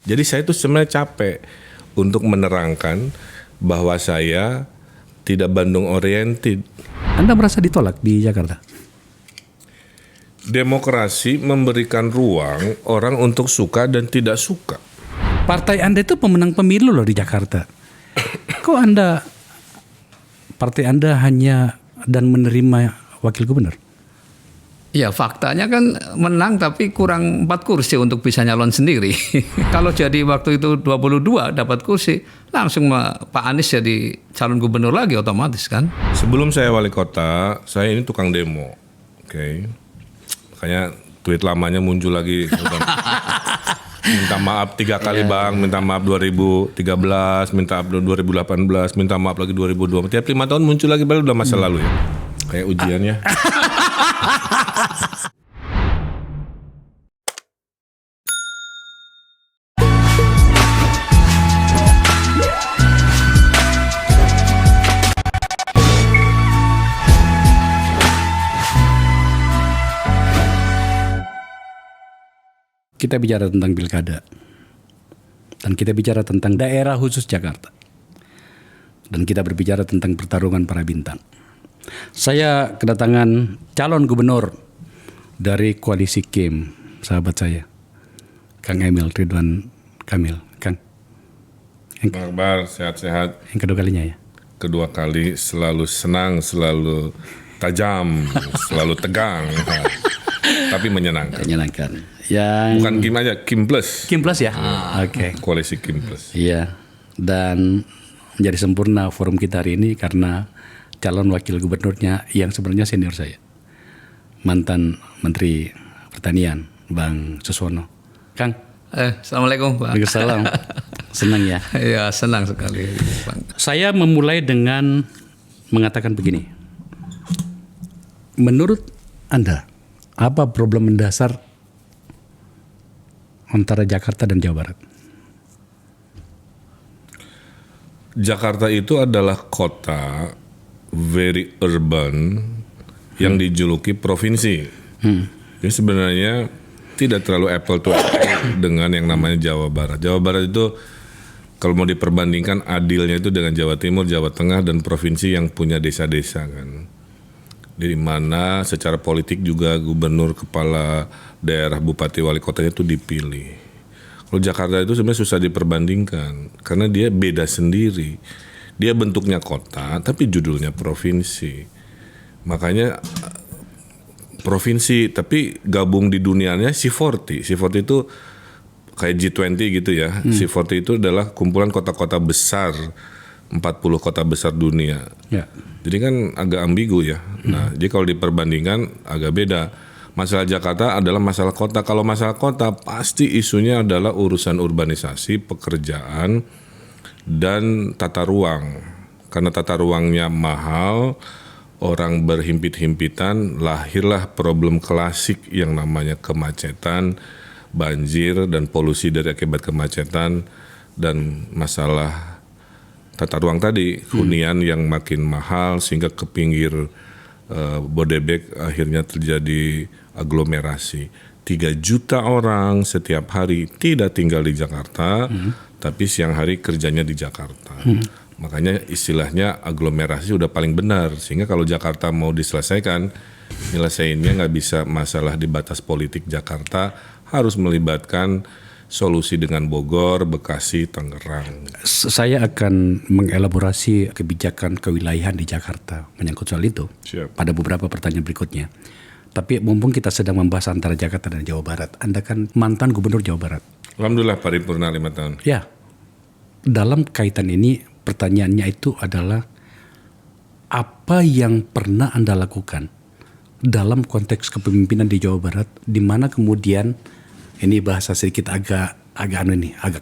Jadi saya tuh sebenarnya capek untuk menerangkan bahwa saya tidak Bandung oriented. Anda merasa ditolak di Jakarta? Demokrasi memberikan ruang orang untuk suka dan tidak suka. Partai Anda itu pemenang pemilu loh di Jakarta. Kok partai Anda hanya dan menerima wakil gubernur? Ya faktanya kan menang tapi kurang 4 kursi untuk bisa nyalon sendiri. Kalau jadi waktu itu 22 dapat kursi, langsung Pak Anies jadi calon gubernur lagi otomatis kan. Sebelum saya wali kota, saya ini tukang demo. Oke. Makanya tweet lamanya muncul lagi. Minta maaf 3 kali bang, minta maaf 2013, minta maaf 2018, minta maaf lagi 2020. Tiap 5 tahun muncul lagi, baru udah masa lalu ya. Kayak ujiannya. Kita bicara tentang pilkada. Dan kita bicara tentang daerah khusus Jakarta. Dan kita berbicara tentang pertarungan para bintang. Saya kedatangan calon gubernur dari koalisi KIM, sahabat saya, Kang Emil Ridwan Kamil. Kang. Bang Akbar, sehat-sehat. Yang kedua kalinya ya? Kedua kali selalu senang, selalu tajam, selalu tegang. Tapi menyenangkan. Menyenangkan. Yang Bukan Kim aja, Kim Plus. Kim Plus ya? Oke. Koalisi Kim Plus. Iya. Dan menjadi sempurna forum kita hari ini karena calon wakil gubernurnya yang sebenarnya senior saya. Mantan Menteri Pertanian, Bang Suswono. Kang. Assalamualaikum Pak. Waalaikumsalam. Senang ya? Ya senang sekali Bang. Saya memulai dengan mengatakan begini. Menurut Anda, apa problem mendasar antara Jakarta dan Jawa Barat? Jakarta itu adalah kota very urban yang dijuluki provinsi. Jadi sebenarnya tidak terlalu apple to apple dengan yang namanya Jawa Barat. Jawa Barat itu kalau mau diperbandingkan adilnya itu dengan Jawa Timur, Jawa Tengah dan provinsi yang punya desa-desa kan. Di mana secara politik juga gubernur, kepala daerah, bupati, wali kotanya itu dipilih. Kalau Jakarta itu sebenarnya susah diperbandingkan karena dia beda sendiri. Dia bentuknya kota tapi judulnya provinsi. Makanya provinsi tapi gabung di dunianya C40. C40 itu kayak G20 gitu ya. C40 itu adalah kumpulan kota-kota besar, 40 kota besar dunia. Ya. Jadi kan agak ambigu ya. Nah, jadi kalau diperbandingkan agak beda. Masalah Jakarta adalah masalah kota. Kalau masalah kota pasti isunya adalah urusan urbanisasi, pekerjaan, dan tata ruang. Karena tata ruangnya mahal, orang berhimpit-himpitan, lahirlah problem klasik yang namanya kemacetan, banjir, dan polusi dari akibat kemacetan, dan masalah tata ruang tadi, hunian yang makin mahal sehingga ke pinggir Bodebek akhirnya terjadi aglomerasi. 3 juta orang setiap hari tidak tinggal di Jakarta, tapi siang hari kerjanya di Jakarta. Makanya istilahnya aglomerasi udah paling benar. Sehingga kalau Jakarta mau diselesaikan, nyelesainnya nggak bisa masalah di batas politik Jakarta, harus melibatkan solusi dengan Bogor, Bekasi, Tangerang. Saya akan mengelaborasi kebijakan kewilayahan di Jakarta menyangkut soal itu. Siap. Pada beberapa pertanyaan berikutnya. Tapi mumpung kita sedang membahas antara Jakarta dan Jawa Barat, Anda kan mantan gubernur Jawa Barat. Alhamdulillah paripurna 5 tahun. Ya, dalam kaitan ini pertanyaannya itu adalah apa yang pernah Anda lakukan dalam konteks kepemimpinan di Jawa Barat, di mana kemudian ini bahasa sedikit agak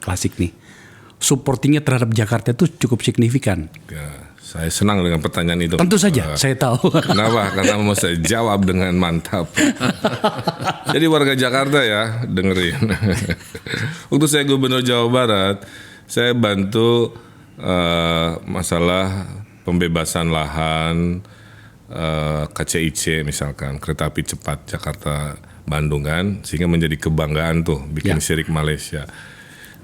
klasik nih. Supportingnya terhadap Jakarta itu cukup signifikan. Ya, saya senang dengan pertanyaan itu. Tentu saja, saya tahu. Kenapa? Karena mau saya jawab dengan mantap. Jadi warga Jakarta ya, dengerin. Waktu saya gubernur Jawa Barat, saya bantu masalah pembebasan lahan, KCIC misalkan, kereta api cepat Jakarta Bandung kan, sehingga menjadi kebanggaan tuh, bikin sirik Malaysia.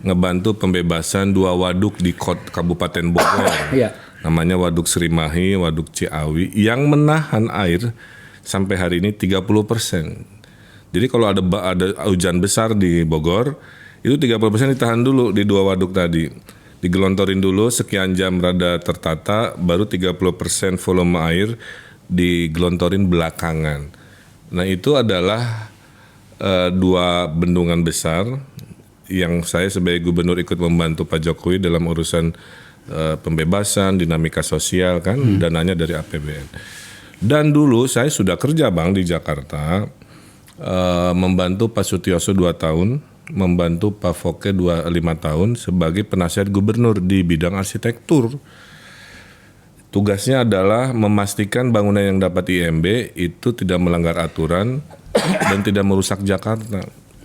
ngebantu pembebasan 2 waduk di Kabupaten Bogor. Iya. Namanya Waduk Serimahi, Waduk Ciawi yang menahan air sampai hari ini 30%. Jadi kalau ada hujan besar di Bogor, itu 30% ditahan dulu di 2 waduk tadi. Digelontorin dulu sekian jam rada tertata, baru 30% volume air digelontorin belakangan. Nah, itu adalah 2 bendungan besar yang saya sebagai gubernur ikut membantu Pak Jokowi dalam urusan pembebasan, dinamika sosial kan, dananya dari APBN. Dan dulu saya sudah kerja Bang di Jakarta, membantu Pak Sutioso 2 tahun, membantu Pak Foke 5 tahun sebagai penasihat gubernur di bidang arsitektur. Tugasnya adalah memastikan bangunan yang dapat IMB itu tidak melanggar aturan dan tidak merusak Jakarta.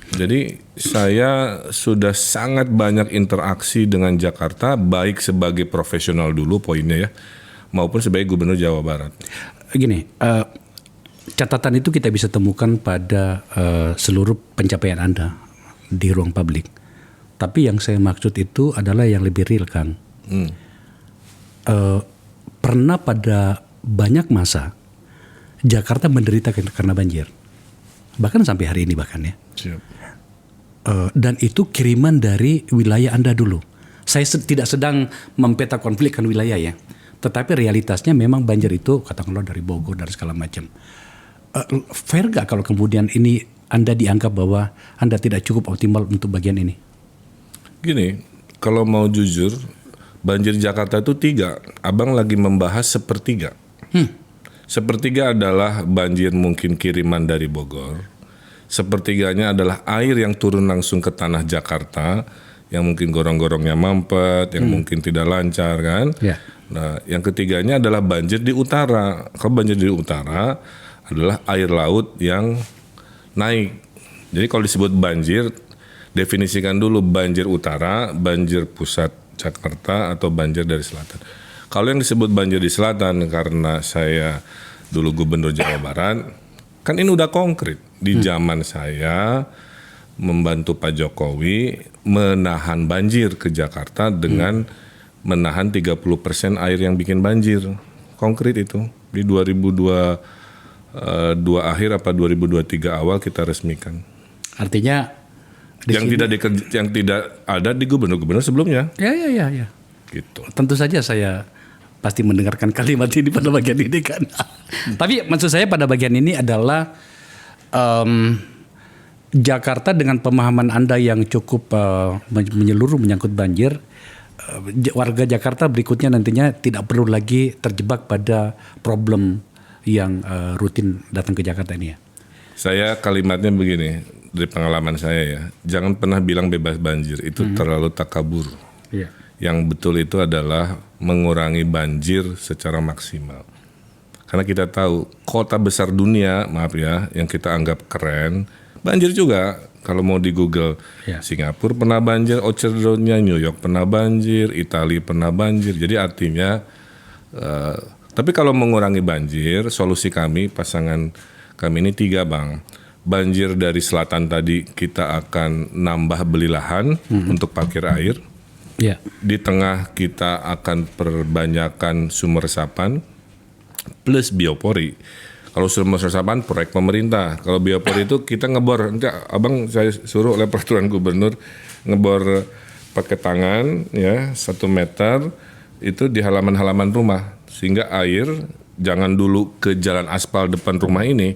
Jadi saya sudah sangat banyak interaksi dengan Jakarta, baik sebagai profesional dulu poinnya ya, maupun sebagai gubernur Jawa Barat. Gini, catatan itu kita bisa temukan pada seluruh pencapaian Anda di ruang publik. Tapi yang saya maksud itu adalah yang lebih real, Kang. Pernah pada banyak masa Jakarta menderita karena banjir, bahkan sampai hari ini bahkan ya. Siap. Dan itu kiriman dari wilayah Anda dulu. Saya tidak sedang mempeta konflikkan wilayah ya, tetapi realitasnya memang banjir itu katakanlah dari Bogor dan segala macam. Fair gak kalau kemudian ini Anda dianggap bahwa Anda tidak cukup optimal untuk bagian ini? Gini, kalau mau jujur, banjir Jakarta itu 3. Abang lagi membahas sepertiga. Sepertiga adalah banjir mungkin kiriman dari Bogor. Sepertiganya adalah air yang turun langsung ke tanah Jakarta, yang mungkin gorong-gorongnya mampet, yang mungkin tidak lancar kan. Yeah. Nah, yang ketiganya adalah banjir di utara. Kalau banjir di utara adalah air laut yang naik. Jadi kalau disebut banjir, definisikan dulu banjir utara, banjir pusat Jakarta, atau banjir dari selatan. Kalau yang disebut banjir di selatan, karena saya dulu gubernur Jawa Barat, kan ini udah konkret. Di zaman saya membantu Pak Jokowi menahan banjir ke Jakarta dengan menahan 30% air yang bikin banjir. Konkret itu. Di 2022 akhir apa 2023 awal kita resmikan. Artinya yang tidak ada di gubernur-gubernur sebelumnya. Ya. Gitu. Tentu saja saya pasti mendengarkan kalimat ini pada bagian ini kan. Tapi maksud saya pada bagian ini adalah Jakarta dengan pemahaman Anda yang cukup menyeluruh menyangkut banjir, warga Jakarta berikutnya nantinya tidak perlu lagi terjebak pada problem yang rutin datang ke Jakarta ini ya. Saya kalimatnya begini, dari pengalaman saya ya, jangan pernah bilang bebas banjir, itu terlalu takabur. Iya. Yang betul itu adalah mengurangi banjir secara maksimal. Karena kita tahu kota besar dunia, maaf ya, yang kita anggap keren, banjir juga. Kalau mau di Google, Ya. Singapura pernah banjir, Orchard Road-nya, New York pernah banjir, Italia pernah banjir. Jadi artinya, tapi kalau mengurangi banjir, solusi kami, pasangan kami ini 3 Bang. Banjir dari selatan tadi kita akan nambah beli lahan untuk parkir air. Ya. Di tengah kita akan perbanyakkan sumber resapan plus biopori. Kalau sumber resapan proyek pemerintah. Kalau biopori itu kita ngebor. Nanti abang saya suruh oleh peraturan gubernur ngebor pakai tangan ya 1 meter itu di halaman-halaman rumah sehingga air jangan dulu ke jalan aspal depan rumah ini,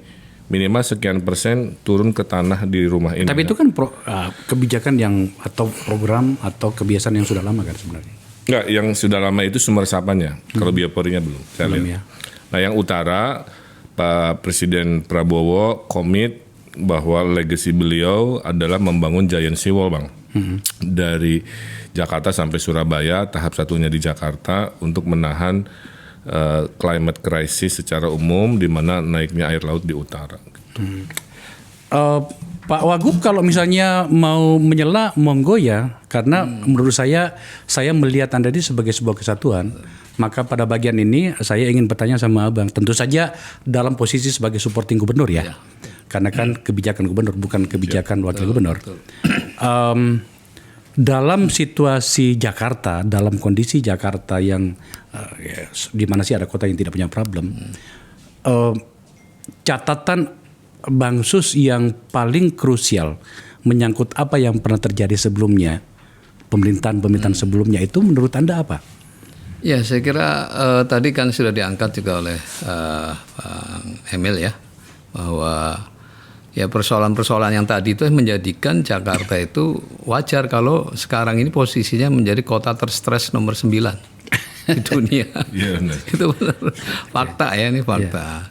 minimal sekian persen turun ke tanah di rumah ini. Tapi itu kan kebijakan yang atau program atau kebiasaan yang sudah lama kan sebenarnya. Enggak, yang sudah lama itu sumber resapannya. Kalau bioporinya belum. Saya Belum lihat. ya. Nah, yang utara Pak Presiden Prabowo komit bahwa legacy beliau adalah membangun giant seawall, Bang. Dari Jakarta sampai Surabaya, tahap satunya di Jakarta untuk menahan climate crisis secara umum di mana naiknya air laut di utara. Pak Wagub kalau misalnya mau menyela monggo ya, karena menurut saya melihat Anda ini sebagai sebuah kesatuan. Maka pada bagian ini saya ingin bertanya sama Abang, tentu saja dalam posisi sebagai supporting gubernur ya. Karena kan kebijakan gubernur bukan kebijakan wakil gubernur. dalam situasi Jakarta, dalam kondisi Jakarta yang di mana sih ada kota yang tidak punya problem, catatan Bang Sus yang paling krusial menyangkut apa yang pernah terjadi sebelumnya, pemerintahan sebelumnya itu menurut Anda apa? Ya, saya kira tadi kan sudah diangkat juga oleh Bang Emil ya, bahwa ya persoalan-persoalan yang tadi itu menjadikan Jakarta itu wajar kalau sekarang ini posisinya menjadi kota terstres nomor 9 di dunia. Iya, benar. Itu benar. Fakta ya, ini fakta.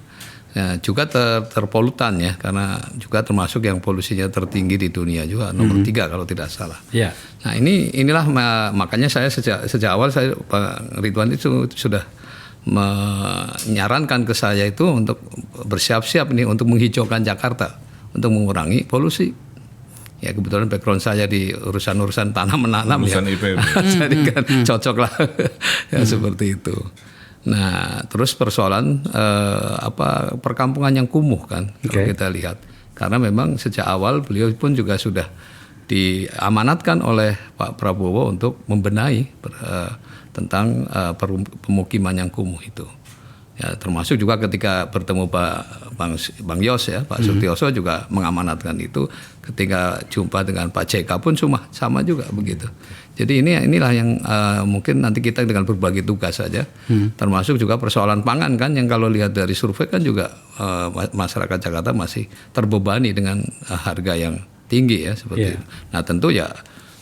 Ya, juga terpolutan ya, karena juga termasuk yang polusinya tertinggi di dunia juga, nomor 3 kalau tidak salah. Ya. Nah inilah makanya saya sejak awal saya Pak Ridwan itu sudah menyarankan ke saya itu untuk bersiap-siap nih untuk menghijaukan Jakarta, untuk mengurangi polusi. Ya kebetulan background saya di urusan tanam menanam Urusan ya. IPB. Jadi kan cocok lah ya seperti itu. Nah terus persoalan perkampungan yang kumuh kan kalau kita lihat, karena memang sejak awal beliau pun juga sudah diamanatkan oleh Pak Prabowo untuk membenahi tentang pemukiman yang kumuh itu. Ya, termasuk juga ketika bertemu Bang Yos ya, Pak Sutioso juga mengamanatkan itu. Ketika jumpa dengan Pak JK pun sama juga begitu. Jadi inilah yang mungkin nanti kita dengan berbagi tugas saja. Termasuk juga persoalan pangan kan, yang kalau lihat dari survei kan juga masyarakat Jakarta masih terbebani dengan harga yang tinggi ya seperti itu. Nah tentu ya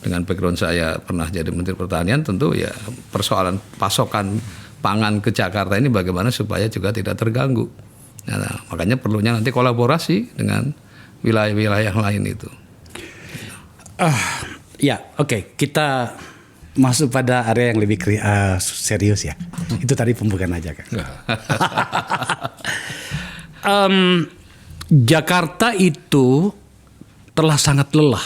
dengan background saya pernah jadi Menteri Pertanian, tentu ya persoalan pasokan pangan ke Jakarta ini bagaimana supaya juga tidak terganggu. Nah, makanya perlunya nanti kolaborasi dengan wilayah-wilayah yang lain itu. Ya, oke. Kita masuk pada area yang lebih serius ya. Itu tadi pembukaan aja kan. Jakarta itu telah sangat lelah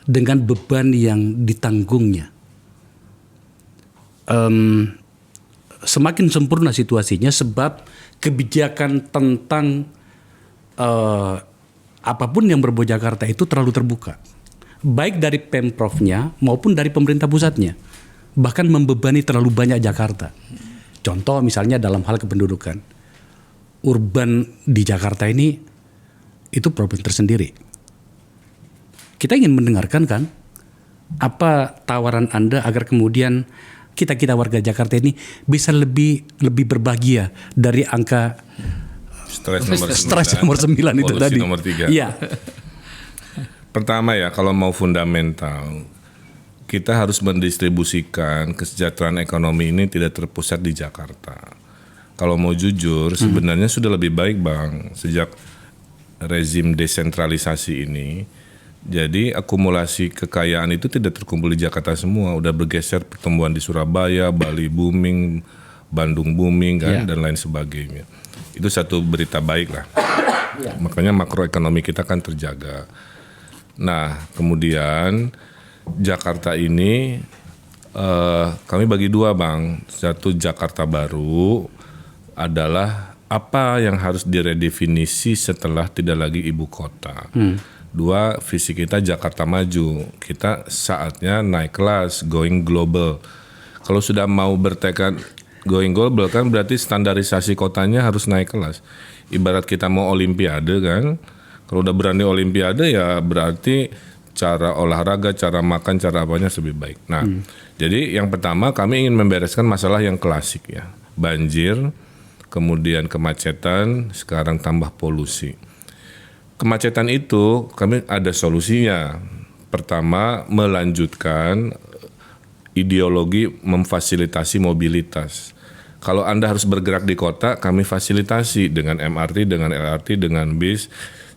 dengan beban yang ditanggungnya. Semakin sempurna situasinya sebab kebijakan tentang apapun yang berbau Jakarta itu terlalu terbuka, baik dari Pemprovnya maupun dari pemerintah pusatnya, bahkan membebani terlalu banyak Jakarta. Contoh misalnya dalam hal kependudukan, urban di Jakarta ini itu problem tersendiri. Kita ingin mendengarkan kan apa tawaran Anda agar kemudian kita warga Jakarta ini bisa lebih berbahagia dari angka stres nomor 9 itu tadi. Nomor 3. Iya. Pertama ya, kalau mau fundamental, kita harus mendistribusikan kesejahteraan ekonomi ini tidak terpusat di Jakarta. Kalau mau jujur, sebenarnya sudah lebih baik Bang, sejak rezim desentralisasi ini. Jadi akumulasi kekayaan itu tidak terkumpul di Jakarta semua, udah bergeser pertumbuhan di Surabaya, Bali booming, Bandung booming kan, dan lain sebagainya. Itu satu berita baik lah. Makanya makroekonomi kita kan terjaga. Nah kemudian Jakarta ini kami bagi dua Bang. Satu, Jakarta baru adalah apa yang harus diredefinisi setelah tidak lagi ibu kota. Dua, visi kita Jakarta maju. Kita saatnya naik kelas, going global. Kalau sudah mau bertekad going global kan berarti standarisasi kotanya harus naik kelas. Ibarat kita mau olimpiade kan. Kalau udah berani olimpiade ya berarti cara olahraga, cara makan, cara apanya lebih baik. Nah, jadi yang pertama kami ingin membereskan masalah yang klasik ya. Banjir, kemudian kemacetan, sekarang tambah polusi. Kemacetan itu kami ada solusinya. Pertama, melanjutkan ideologi memfasilitasi mobilitas. Kalau Anda harus bergerak di kota, kami fasilitasi dengan MRT, dengan LRT, dengan bis,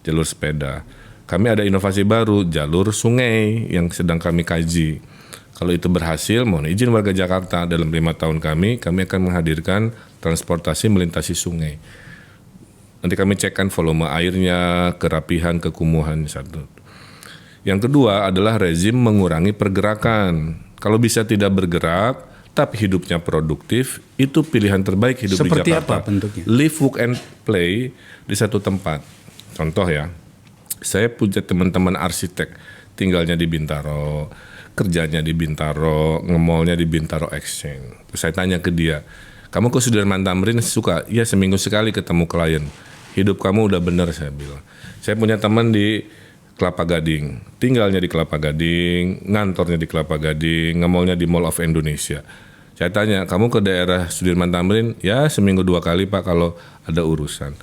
jalur sepeda. Kami ada inovasi baru, jalur sungai yang sedang kami kaji. Kalau itu berhasil, mohon izin warga Jakarta, dalam 5 tahun kami akan menghadirkan transportasi melintasi sungai. Nanti kami cekkan volume airnya, kerapihan, kekumuhan satu. Yang kedua adalah rezim mengurangi pergerakan. Kalau bisa tidak bergerak, tapi hidupnya produktif, itu pilihan terbaik hidup Seperti di Jakarta. apa bentuknya? Live, work, and play di satu tempat. Contoh ya, saya punya teman-teman arsitek. tinggalnya di Bintaro, kerjanya di Bintaro, ngemolnya di Bintaro Exchange. Terus saya tanya ke dia, kamu ke Sudirman Tamrin suka? Iya, seminggu sekali ketemu klien. Hidup kamu udah bener, saya bilang. Saya punya teman di Kelapa Gading, tinggalnya di Kelapa Gading, ngantornya di Kelapa Gading, ngemolnya di Mall of Indonesia. Saya tanya, kamu ke daerah Sudirman Tamrin? Ya, seminggu 2 kali Pak kalau ada urusan.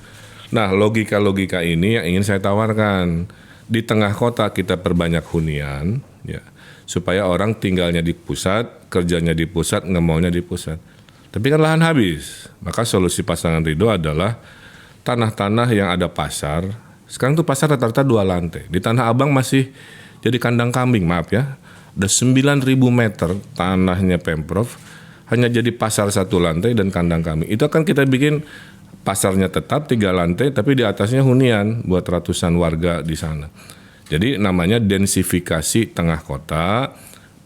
Nah, logika-logika ini yang ingin saya tawarkan. Di tengah kota kita perbanyak hunian, ya, supaya orang tinggalnya di pusat, kerjanya di pusat, ngemolnya di pusat. Tapi kan lahan habis. Maka solusi pasangan Ridho adalah tanah-tanah yang ada pasar. Sekarang tuh pasar rata-rata 2 lantai. Di Tanah Abang masih jadi kandang kambing, maaf ya. Ada 9.000 meter tanahnya Pemprov, hanya jadi pasar 1 lantai dan kandang kambing. Itu akan kita bikin pasarnya tetap 3 lantai, tapi di atasnya hunian buat ratusan warga di sana. Jadi namanya densifikasi tengah kota,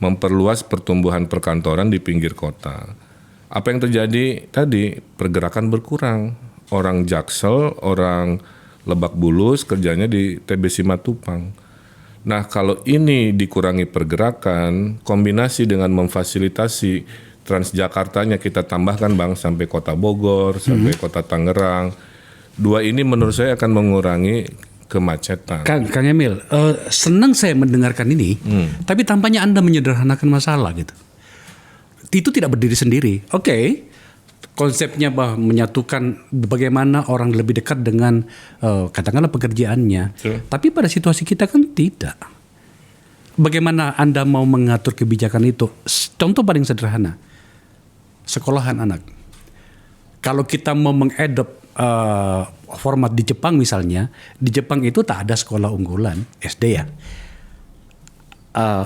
memperluas pertumbuhan perkantoran di pinggir kota. Apa yang terjadi tadi? Pergerakan berkurang. Orang Jaksel, orang Lebak Bulus kerjanya di TB Simatupang. Nah, kalau ini dikurangi pergerakan, kombinasi dengan memfasilitasi Transjakartanya kita tambahkan Bang sampai kota Bogor, sampai kota Tangerang. 2 ini menurut saya akan mengurangi kemacetan. Kang Emil, senang saya mendengarkan ini, tapi tampaknya Anda menyederhanakan masalah gitu. Itu tidak berdiri sendiri. Oke, konsepnya bahwa menyatukan bagaimana orang lebih dekat dengan katakanlah pekerjaannya. Tapi pada situasi kita kan tidak. Bagaimana Anda mau mengatur kebijakan itu? Contoh paling sederhana, sekolahan anak. Kalau kita mau mengadop format di Jepang misalnya, di Jepang itu tak ada sekolah unggulan SD ya.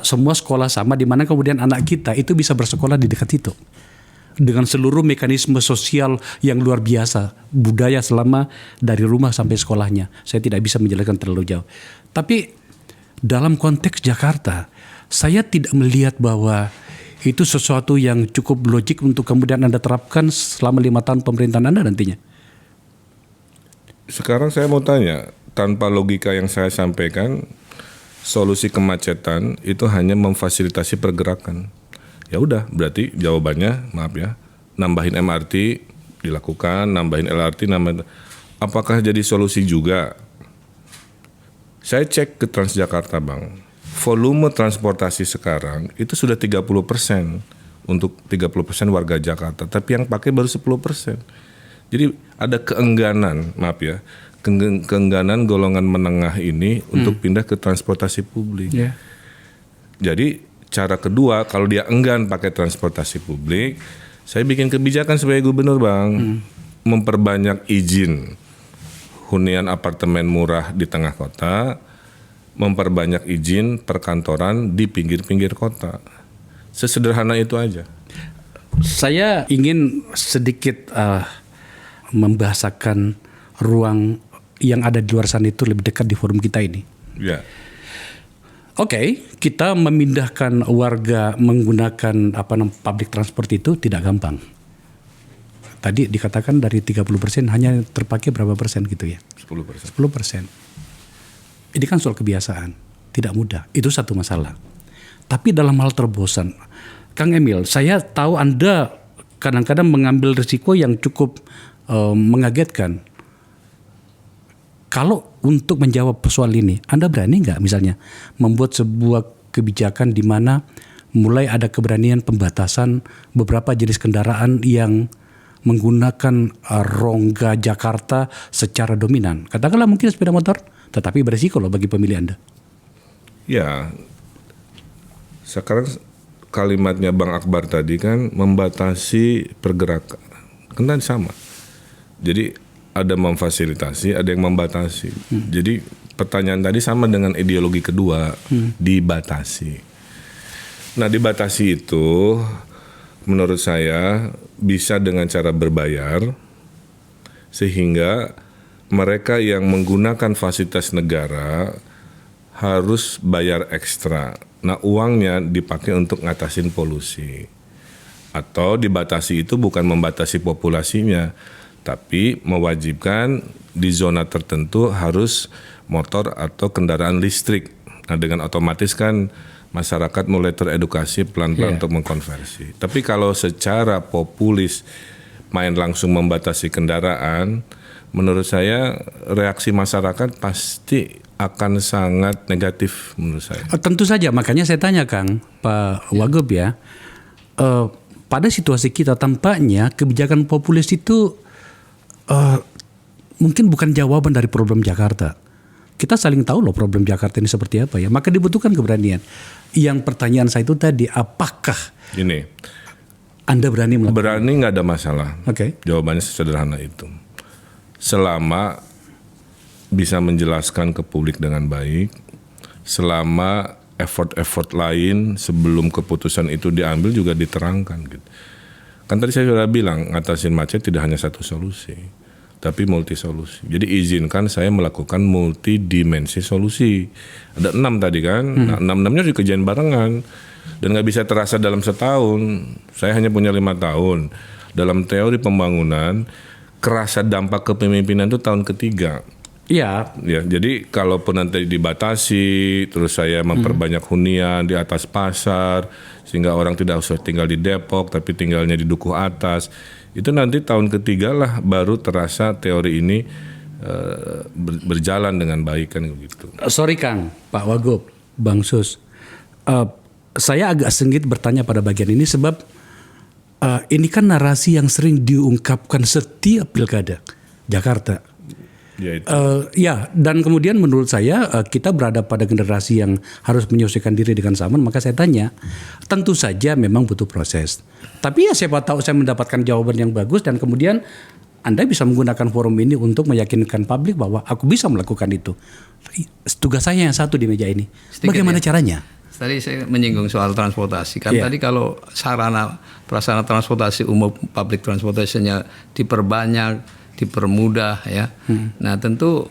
Semua sekolah sama, di mana kemudian anak kita itu bisa bersekolah di dekat itu dengan seluruh mekanisme sosial yang luar biasa, budaya selama dari rumah sampai sekolahnya. Saya tidak bisa menjelaskan terlalu jauh. Tapi dalam konteks Jakarta, saya tidak melihat bahwa itu sesuatu yang cukup logik untuk kemudian Anda terapkan selama 5 tahun pemerintahan Anda nantinya. Sekarang saya mau tanya, tanpa logika yang saya sampaikan, solusi kemacetan itu hanya memfasilitasi pergerakan. Ya udah, berarti jawabannya, maaf ya, nambahin MRT dilakukan, nambahin LRT, nambahin. Apakah jadi solusi juga? Saya cek ke Transjakarta Bang, volume transportasi sekarang itu sudah 30% untuk 30% warga Jakarta, tapi yang pakai baru 10%. Jadi ada keengganan, maaf ya, keengganan golongan menengah ini untuk pindah ke transportasi publik. Yeah. Jadi cara kedua, kalau dia enggan pakai transportasi publik, saya bikin kebijakan sebagai gubernur Bang, memperbanyak izin hunian apartemen murah di tengah kota, memperbanyak izin perkantoran di pinggir-pinggir kota. Sesederhana itu aja. Saya ingin sedikit membahasakan ruang yang ada di luar sana itu lebih dekat di forum kita ini. Ya. Oke, kita memindahkan warga menggunakan public transport itu tidak gampang. Tadi dikatakan dari 30% hanya terpakai berapa persen gitu ya? 10%. 10%. Ini kan soal kebiasaan, tidak mudah. Itu satu masalah. Tapi dalam hal terobosan, Kang Emil, saya tahu Anda kadang-kadang mengambil risiko yang cukup mengagetkan. Kalau untuk menjawab soal ini, Anda berani nggak misalnya membuat sebuah kebijakan di mana mulai ada keberanian pembatasan beberapa jenis kendaraan yang menggunakan rongga Jakarta secara dominan? Katakanlah mungkin sepeda motor, tetapi berisiko loh bagi pemilih Anda. Ya, sekarang kalimatnya Bang Akbar tadi kan membatasi pergerakan, kan sama. Jadi ada memfasilitasi, ada yang membatasi. Jadi pertanyaan tadi sama dengan ideologi kedua, dibatasi. Nah, dibatasi itu menurut saya bisa dengan cara berbayar, sehingga mereka yang menggunakan fasilitas negara harus bayar ekstra. Nah, uangnya dipakai untuk ngatasin polusi. Atau dibatasi itu bukan membatasi populasinya, tapi mewajibkan di zona tertentu harus motor atau kendaraan listrik. Nah dengan otomatis kan masyarakat mulai teredukasi pelan-pelan untuk mengkonversi. Tapi kalau secara populis main langsung membatasi kendaraan, menurut saya reaksi masyarakat pasti akan sangat negatif menurut saya. Tentu saja, makanya saya tanya Kang, Pak Wagub ya, pada situasi kita tampaknya kebijakan populis itu mungkin bukan jawaban dari problem Jakarta. Kita saling tahu loh problem Jakarta ini seperti apa ya, maka dibutuhkan keberanian. Yang pertanyaan saya itu tadi, apakah Ini Anda berani melakukan? berani nggak ada masalah. Oke. Jawabannya sederhana itu. Selama bisa menjelaskan ke publik dengan baik, selama effort-effort lain sebelum keputusan itu diambil juga diterangkan gitu. Kan tadi saya sudah bilang ngatasin macet tidak hanya satu solusi, tapi multi solusi. Jadi izinkan saya melakukan multidimensi solusi. Ada 6 tadi kan, nah 6-6-nya dikerjain barengan dan nggak bisa terasa dalam setahun. Saya hanya punya 5 tahun. Dalam teori pembangunan, kerasa dampak kepemimpinan itu tahun ketiga. Iya. Ya, jadi kalaupun nanti dibatasi, terus saya memperbanyak hunian di atas pasar, sehingga orang tidak usah tinggal di Depok, tapi tinggalnya di Dukuh Atas, itu nanti tahun ketiga lah baru terasa teori ini berjalan dengan baik kan gitu. Sorry Kang, Pak Wagub, Bang Sus, saya agak sengit bertanya pada bagian ini sebab ini kan narasi yang sering diungkapkan setiap pilkada Jakarta. Ya, itu. Ya, dan kemudian menurut saya kita berada pada generasi yang harus menyesuaikan diri dengan zaman. Maka saya tanya, tentu saja memang butuh proses. Tapi ya siapa tahu saya mendapatkan jawaban yang bagus dan kemudian Anda bisa menggunakan forum ini untuk meyakinkan publik bahwa aku bisa melakukan itu. Tugas saya yang satu di meja ini. Sedikit Bagaimana caranya? Tadi saya menyinggung soal transportasi. Kan tadi kalau sarana prasarana transportasi umum, public transportation-nya diperbanyak, dipermudah ya. Nah tentu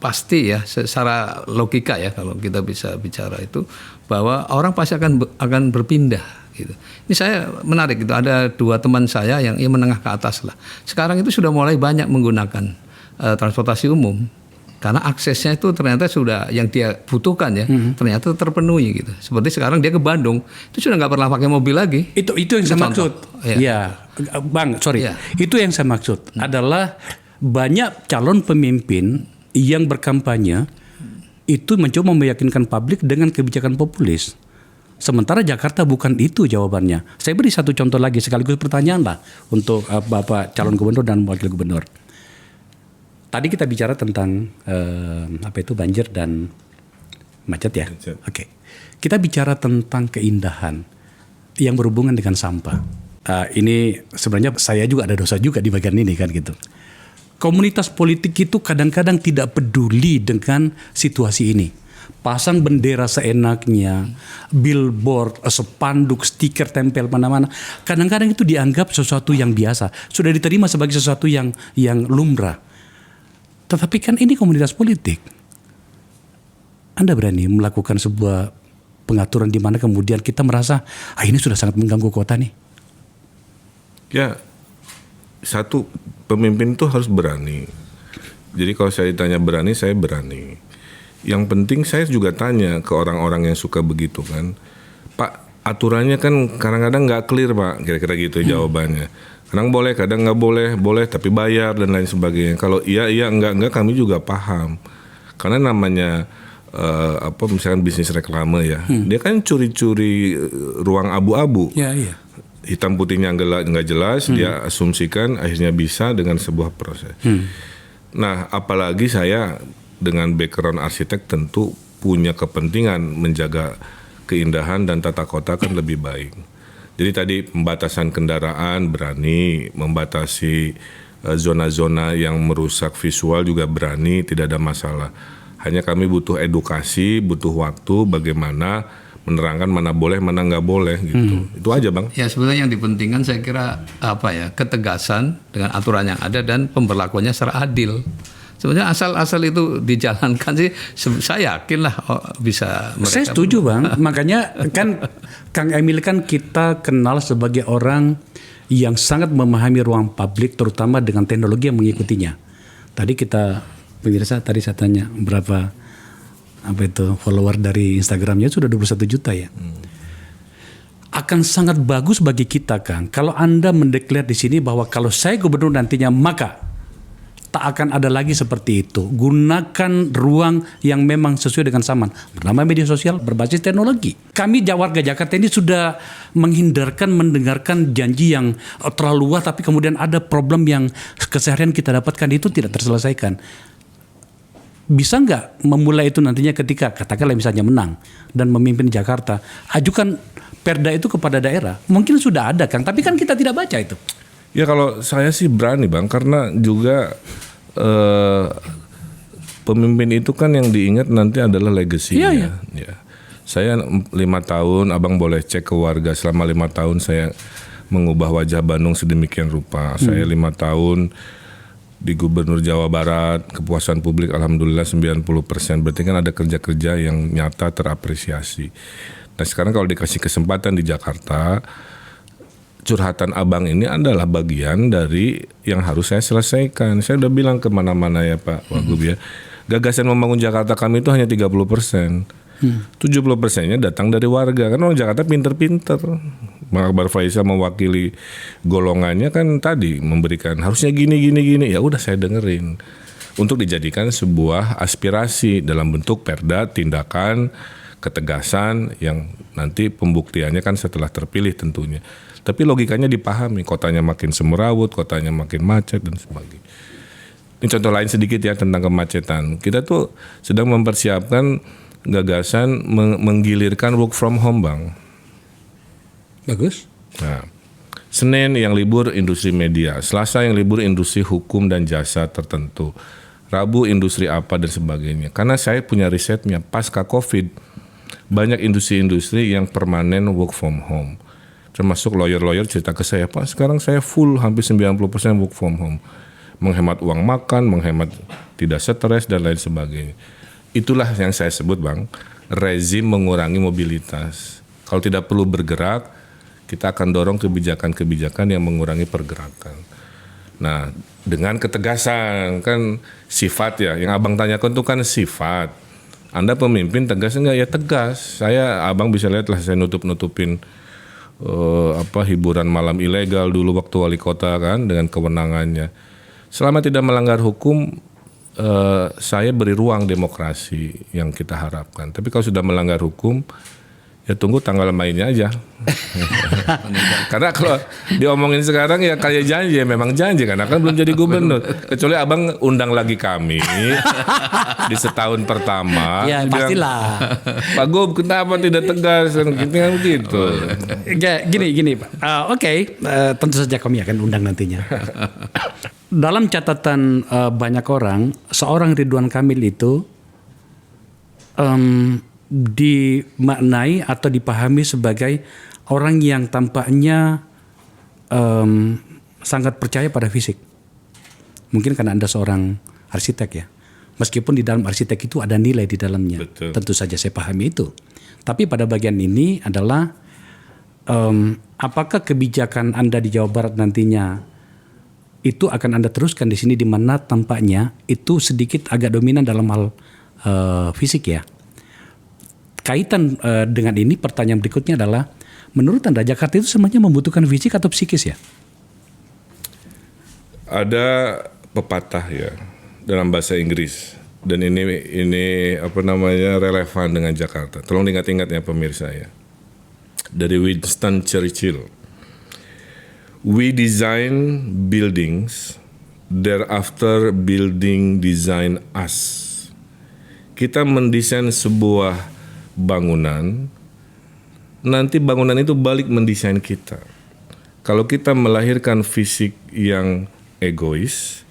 pasti ya secara logika ya kalau kita bisa bicara itu bahwa orang pasti akan berpindah gitu. Ini saya menarik gitu, ada 2 teman saya yang menengah ke atas lah. Sekarang itu sudah mulai banyak menggunakan transportasi umum. Karena aksesnya itu ternyata sudah yang dia butuhkan ya, ternyata terpenuhi gitu. Seperti sekarang dia ke Bandung, itu sudah nggak pernah pakai mobil lagi. Itu yang saya maksud. Ya, Bang, sorry. Ya. Itu yang saya maksud adalah banyak calon pemimpin yang berkampanye itu mencoba meyakinkan publik dengan kebijakan populis. Sementara Jakarta bukan itu jawabannya. Saya beri satu contoh lagi sekaligus pertanyaan lah untuk Bapak calon gubernur dan wakil gubernur. Tadi kita bicara tentang banjir dan macet ya. Oke. Kita bicara tentang keindahan yang berhubungan dengan sampah. Ini sebenarnya saya juga ada dosa juga di bagian ini kan gitu. Komunitas politik itu kadang-kadang tidak peduli dengan situasi ini. Pasang bendera seenaknya, billboard, spanduk, stiker tempel mana-mana. Kadang-kadang itu dianggap sesuatu yang biasa, sudah diterima sebagai sesuatu yang lumrah. Tetapi kan ini komunitas politik. Anda berani melakukan sebuah pengaturan di mana kemudian kita merasa ini sudah sangat mengganggu kota nih. Ya, satu pemimpin itu harus berani. Jadi kalau saya ditanya berani, saya berani. Yang penting saya juga tanya ke orang-orang yang suka begitu kan, Pak, aturannya kan kadang-kadang nggak clear Pak, kira-kira gitu jawabannya. Kadang boleh, kadang nggak boleh tapi bayar dan lain sebagainya. Kalau iya, enggak kami juga paham. Karena namanya misalkan bisnis reklame ya, dia kan curi-curi ruang abu-abu. Ya, iya. Hitam putihnya nggak jelas, dia asumsikan akhirnya bisa dengan sebuah proses. Nah, apalagi saya dengan background arsitek tentu punya kepentingan menjaga keindahan dan tata kota kan lebih baik. Jadi tadi pembatasan kendaraan berani, membatasi zona-zona yang merusak visual juga berani, tidak ada masalah. Hanya kami butuh edukasi, butuh waktu bagaimana menerangkan mana boleh, mana nggak boleh gitu. Itu aja Bang. Ya sebenarnya yang dipentingkan saya kira ketegasan dengan aturan yang ada dan pemberlakuannya secara adil. Sebenarnya asal itu dijalankan sih, saya yakin lah bisa. Saya setuju Bang, makanya kan Kang Emil kan kita kenal sebagai orang yang sangat memahami ruang publik, terutama dengan teknologi yang mengikutinya. Tadi pemirsa tadi saya tanya berapa follower dari Instagramnya sudah 21 juta ya. Akan sangat bagus bagi kita, Kang, kalau Anda mendeklar di sini bahwa kalau saya gubernur nantinya maka tak akan ada lagi seperti itu. Gunakan ruang yang memang sesuai dengan zaman. Pertama, media sosial berbasis teknologi. Kami warga Jakarta ini sudah menghindarkan mendengarkan janji yang terlalu luas, tapi kemudian ada problem yang keseharian kita dapatkan itu tidak terselesaikan. Bisa nggak memulai itu nantinya ketika katakanlah misalnya menang dan memimpin Jakarta, ajukan perda itu kepada daerah. Mungkin sudah ada, Kang, tapi kan kita tidak baca itu. Ya kalau saya sih berani, Bang, karena juga pemimpin itu kan yang diingat nanti adalah legasinya. Iya. Ya. Saya 5 tahun, Abang boleh cek ke warga, selama 5 tahun saya mengubah wajah Bandung sedemikian rupa. Saya 5 tahun di Gubernur Jawa Barat, kepuasan publik alhamdulillah 90%. Berarti kan ada kerja-kerja yang nyata terapresiasi. Nah sekarang kalau dikasih kesempatan di Jakarta, curhatan Abang ini adalah bagian dari yang harus saya selesaikan. Saya udah bilang kemana-mana ya Pak Wagub ya. Gagasan membangun Jakarta kami itu hanya 30%. 70%-nya datang dari warga. Kan orang Jakarta pinter-pinter. Bang Akbar Faisal mewakili golongannya kan tadi memberikan harusnya gini. Ya udah saya dengerin. Untuk dijadikan sebuah aspirasi dalam bentuk perda, tindakan, ketegasan yang nanti pembuktiannya kan setelah terpilih tentunya. Tapi logikanya dipahami, kotanya makin semerawut, kotanya makin macet dan sebagainya. Ini contoh lain sedikit ya tentang kemacetan. Kita tuh sedang mempersiapkan gagasan menggilirkan work from home, Bang. Bagus. Nah, Senin yang libur industri media, Selasa yang libur industri hukum dan jasa tertentu, Rabu industri apa dan sebagainya. Karena saya punya risetnya, pasca COVID, banyak industri-industri yang permanen work from home. Termasuk lawyer-lawyer cerita ke saya, Pak sekarang saya full hampir 90% work from home. Menghemat uang makan, menghemat tidak stres dan lain sebagainya. Itulah yang saya sebut Bang, rezim mengurangi mobilitas. Kalau tidak perlu bergerak, kita akan dorong kebijakan-kebijakan yang mengurangi pergerakan. Nah dengan ketegasan, kan sifat ya, yang Abang tanyakan itu kan sifat. Anda pemimpin tegas enggak? Ya tegas. Abang bisa lihat lah saya nutup-nutupin hiburan malam ilegal dulu waktu wali kota kan dengan kewenangannya. Selama tidak melanggar hukum, saya beri ruang demokrasi yang kita harapkan. Tapi kalau sudah melanggar hukum, ya tunggu tanggal mainnya aja. Karena kalau diomongin sekarang ya kayak janji, ya memang janji karena kan belum jadi gubernur. Kecuali Abang undang lagi kami di setahun pertama. Ya pastilah. Pak Gub kenapa tidak tegas kan gitu. Gini Pak. Oke, tentu saja kami akan undang nantinya. Dalam catatan banyak orang, seorang Ridwan Kamil itu dimaknai atau dipahami sebagai orang yang tampaknya sangat percaya pada fisik. Mungkin karena Anda seorang arsitek ya. Meskipun di dalam arsitek itu ada nilai di dalamnya. Betul. Tentu saja saya pahami itu. Tapi pada bagian ini adalah apakah kebijakan Anda di Jawa Barat nantinya itu akan Anda teruskan di sini di mana tampaknya itu sedikit agak dominan dalam hal fisik ya. Kaitan dengan ini pertanyaan berikutnya adalah menurut Anda Jakarta itu sebenarnya membutuhkan fisik atau psikis ya? Ada pepatah ya dalam bahasa Inggris dan ini relevan dengan Jakarta. Tolong diingat-ingat ya pemirsa ya. Dari Winston Churchill. We design buildings, thereafter building design us. Kita mendesain sebuah bangunan, nanti bangunan itu balik mendesain kita. Kalau kita melahirkan fisik yang egois,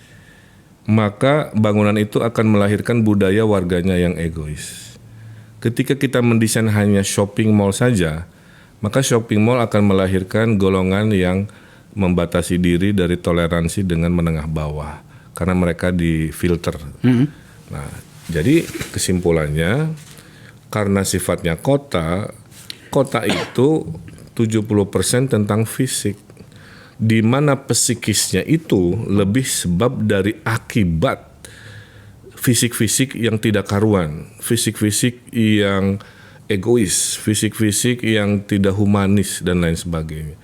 maka bangunan itu akan melahirkan budaya warganya yang egois. Ketika kita mendesain hanya shopping mall saja, maka shopping mall akan melahirkan golongan yang membatasi diri dari toleransi dengan menengah bawah karena mereka difilter. Nah, jadi kesimpulannya karena sifatnya kota itu 70% tentang fisik, di mana psikisnya itu lebih sebab dari akibat fisik-fisik yang tidak karuan, fisik-fisik yang egois, fisik-fisik yang tidak humanis dan lain sebagainya.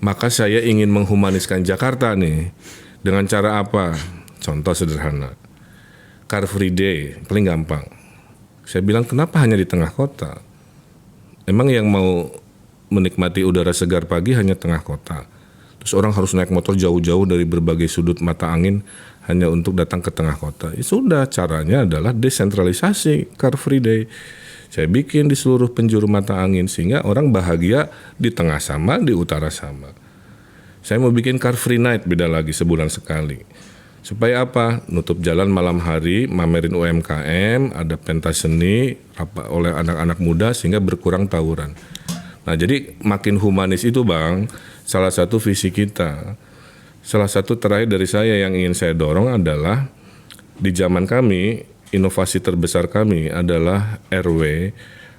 Maka saya ingin menghumaniskan Jakarta nih. Dengan cara apa? Contoh sederhana. Car Free Day, paling gampang. Saya bilang kenapa hanya di tengah kota? Emang yang mau menikmati udara segar pagi hanya tengah kota. Terus orang harus naik motor jauh-jauh dari berbagai sudut mata angin hanya untuk datang ke tengah kota. Ya sudah, caranya adalah desentralisasi Car Free Day. Saya bikin di seluruh penjuru mata angin sehingga orang bahagia di tengah sama, di utara sama. Saya mau bikin Car Free Night, beda lagi sebulan sekali. Supaya apa? Nutup jalan malam hari, mamerin UMKM, ada pentas seni oleh anak-anak muda sehingga berkurang tawuran. Nah, jadi makin humanis itu Bang, salah satu visi kita. Salah satu terakhir dari saya yang ingin saya dorong adalah di zaman kami, inovasi terbesar kami adalah RW